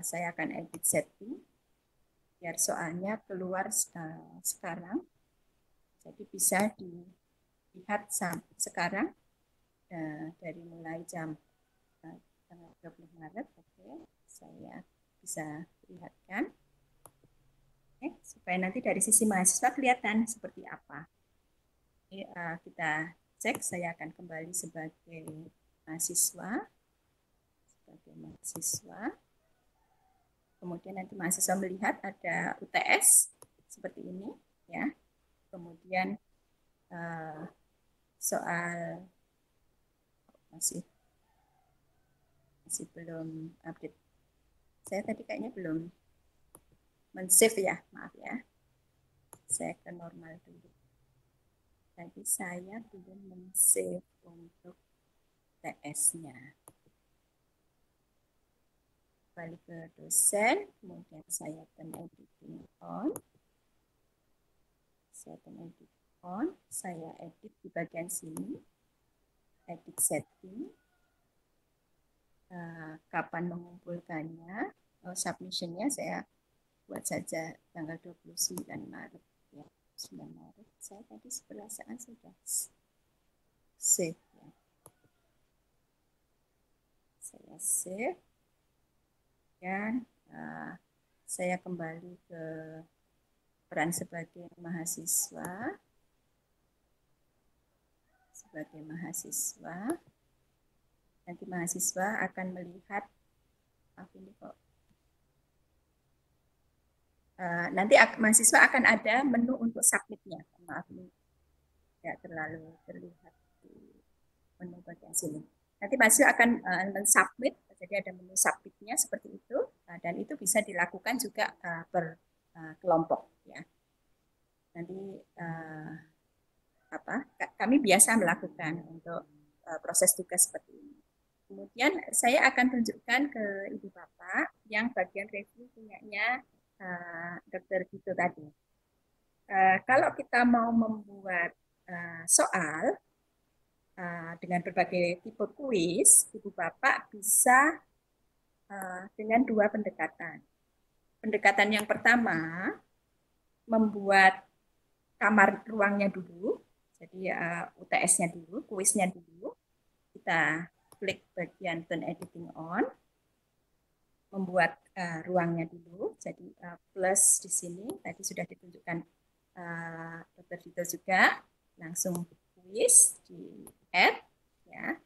Saya akan edit setting, biar soalnya keluar sekarang. Jadi bisa dilihat sekarang dari mulai jam tanggal 30 Maret. Oke, saya bisa lihatkan. Oke, supaya nanti dari sisi mahasiswa kelihatan seperti apa. Oke, kita cek. Saya akan kembali sebagai mahasiswa. Kemudian nanti mahasiswa melihat ada UTS seperti ini ya. Kemudian soal masih belum update. Saya tadi kayaknya belum men-save ya, maaf ya. Saya ke normal dulu. Tadi saya belum men-save untuk TS-nya. Balik ke dosen, kemudian saya turn editing on. Saya turn editing on, saya edit di bagian sini, edit setting, kapan mengumpulkannya, submission-nya saya buat saja tanggal 29 Maret. Ya, 9 Maret, saya tadi sebelasaan sudah save. Ya. Saya save. Dan saya kembali ke peran sebagai mahasiswa. Nanti mahasiswa akan melihat, ini kok. Nanti mahasiswa akan ada menu untuk submitnya. Maaf ini tidak terlalu terlihat di menu bagian sini. Nanti mahasiswa akan men-submit. Jadi ada menu submitnya seperti itu, dan itu bisa dilakukan juga per kelompok ya. Nanti kami biasa melakukan untuk proses tugas seperti ini. Kemudian saya akan tunjukkan ke Ibu Bapak yang bagian review punyanya Dr. Gito tadi. Kalau kita mau membuat soal dengan berbagai tipe kuis, Ibu Bapak bisa dengan dua pendekatan. Pendekatan yang pertama, membuat kamar ruangnya dulu, jadi UTS-nya dulu, kuisnya dulu. Kita klik bagian turn editing on, membuat ruangnya dulu, jadi plus di sini, tadi sudah ditunjukkan Dr. Dito juga, langsung kuis di add ya.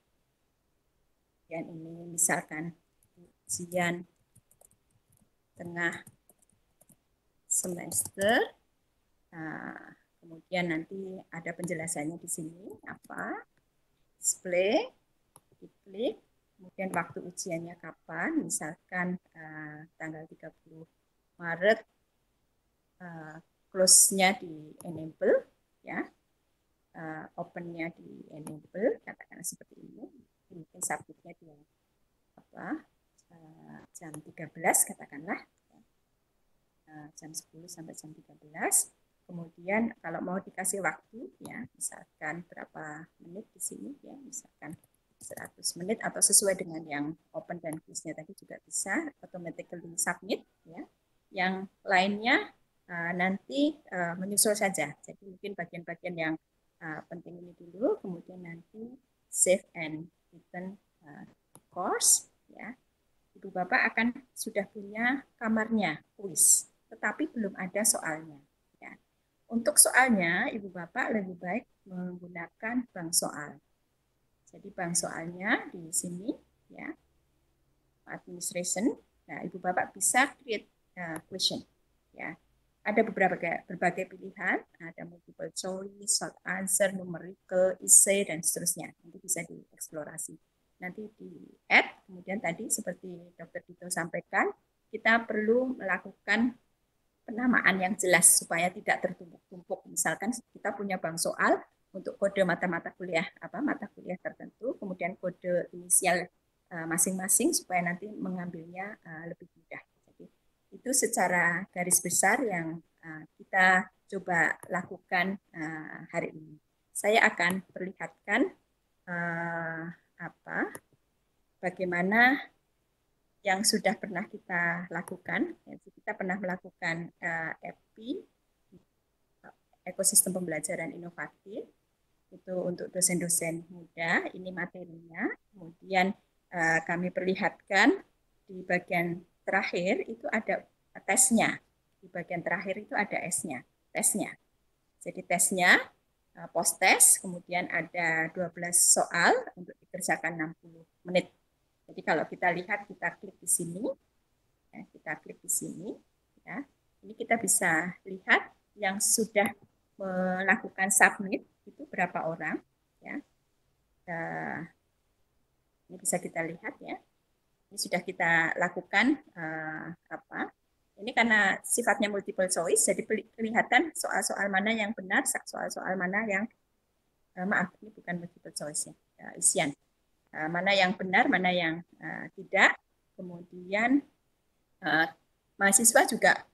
Dan ini misalkan ujian tengah semester. Kemudian nanti ada penjelasannya di sini apa, display, diklik, kemudian waktu ujiannya kapan, misalkan tanggal 30 Maret, close-nya di enable ya. Open-nya di enable, katakanlah seperti ini. Mungkin submit-nya di jam 13 katakanlah. Jam 10 sampai jam 13. Kemudian kalau mau dikasih waktu ya, misalkan berapa menit di sini ya, misalkan 100 menit atau sesuai dengan yang open dan close-nya tadi juga bisa automatically submit ya. Yang lainnya nanti menyusul saja. Jadi mungkin bagian-bagian yang penting ini dulu, kemudian nanti save and return course ya. Ibu Bapak akan sudah punya kamarnya kuis, tetapi belum ada soalnya ya. Untuk soalnya Ibu Bapak lebih baik menggunakan bank soal. Jadi bank soalnya di sini ya, administration. Nah, Ibu Bapak bisa create question ya. Ada berbagai pilihan, ada multiple choice, short answer, numerical, essay, dan seterusnya. Nanti bisa dieksplorasi. nanti di add, kemudian tadi seperti Dr. Dito sampaikan, kita perlu melakukan penamaan yang jelas supaya tidak tertumpuk-tumpuk. Misalkan kita punya bank soal untuk kode mata kuliah tertentu, kemudian kode inisial masing-masing supaya nanti mengambilnya lebih mudah. Jadi itu secara garis besar yang kita coba lakukan hari ini. Saya akan perlihatkan bagaimana yang sudah pernah kita lakukan. Kita pernah melakukan EPI, ekosistem pembelajaran inovatif, itu untuk dosen-dosen muda. Ini materinya. Kemudian kami perlihatkan di bagian terakhir itu ada tesnya. Di bagian terakhir itu ada tesnya. Jadi tesnya post test, kemudian ada 12 soal untuk dikerjakan 60 menit. Jadi kalau kita lihat, kita klik di sini, ya, ini kita bisa lihat yang sudah melakukan submit itu berapa orang, ya. Ini bisa kita lihat ya. Ini sudah kita lakukan Ini karena sifatnya multiple choice, jadi kelihatan soal-soal mana yang benar, soal-soal mana yang maaf, ini bukan multiple choice ya, isian. Mana yang benar, mana yang tidak. Kemudian mahasiswa juga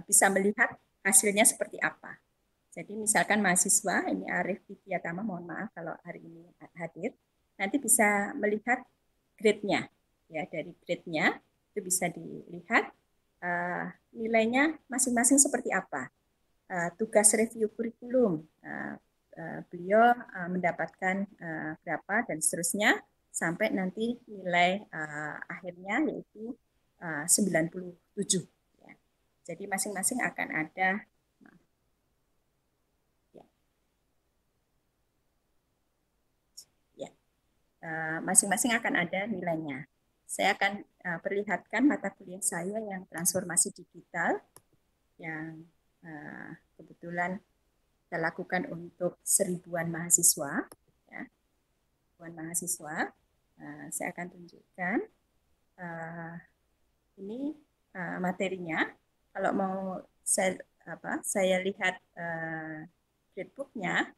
bisa melihat hasilnya seperti apa. Jadi misalkan mahasiswa, ini Arif Vidyatama, mohon maaf kalau hari ini hadir, nanti bisa melihat grade-nya. Ya, dari grade-nya itu bisa dilihat nilainya masing-masing seperti apa. Tugas review kurikulum, beliau mendapatkan berapa dan seterusnya sampai nanti nilai akhirnya yaitu 97. Ya. Jadi masing-masing akan ada masing-masing akan ada nilainya. Saya akan perlihatkan mata kuliah saya yang transformasi digital yang kebetulan kita lakukan untuk 1000-an mahasiswa. Ya. 1000-an mahasiswa. Saya akan tunjukkan. Ini materinya. Kalau mau saya lihat gradebook-nya.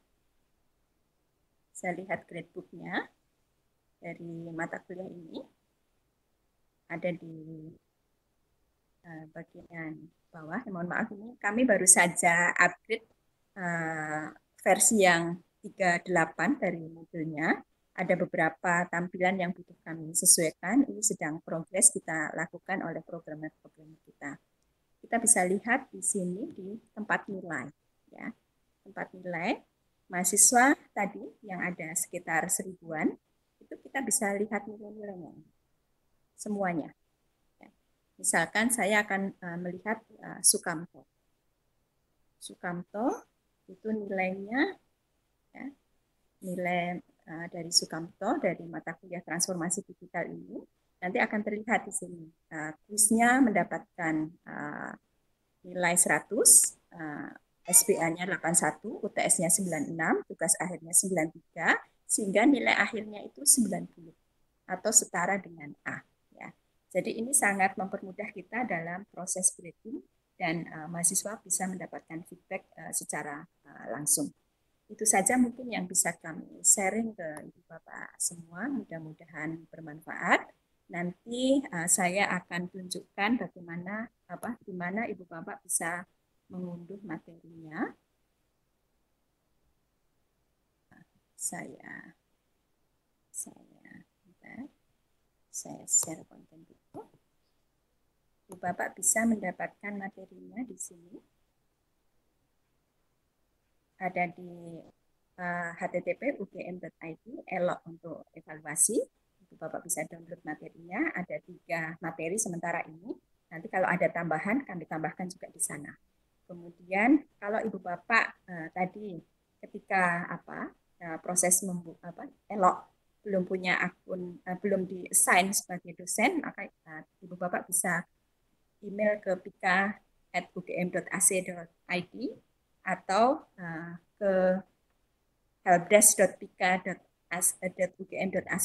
Saya lihat gradebook-nya dari mata kuliah ini. Ada di bagian bawah. Mohon maaf, ini kami baru saja upgrade versi yang 38 dari moodle-nya. Ada beberapa tampilan yang butuh kami sesuaikan. Ini sedang progres kita lakukan oleh programmer-programmer kita. Kita bisa lihat di sini di tempat nilai. Ya. Tempat nilai mahasiswa tadi yang ada sekitar 1000-an, itu kita bisa lihat nilai-nilainya. Semuanya. Ya. Misalkan saya akan melihat Sukamto. Sukamto itu nilainya, ya, nilai dari Sukamto dari mata kuliah transformasi digital ini nanti akan terlihat di sini. Kuisnya mendapatkan nilai 100, SPA-nya 81, UTS-nya 96, tugas akhirnya 93, sehingga nilai akhirnya itu 90 atau setara dengan A. Ya. Jadi ini sangat mempermudah kita dalam proses grading dan mahasiswa bisa mendapatkan feedback secara langsung. Itu saja mungkin yang bisa kami sharing ke Ibu Bapak semua, mudah-mudahan bermanfaat. Nanti saya akan tunjukkan bagaimana di mana Ibu Bapak bisa mengunduh materinya. Saya share konten itu. Ibu Bapak bisa mendapatkan materinya di sini. Ada di http://ugm.id elok untuk evaluasi. Ibu Bapak bisa download materinya. Ada 3 materi sementara ini. Nanti kalau ada tambahan, kami tambahkan juga di sana. Kemudian kalau Ibu Bapak tadi ketika proses elok belum punya akun, belum di-assign sebagai dosen, maka Ibu Bapak bisa email ke pika@ugm.ac.id atau ke helpdesk.pika.ugm.ac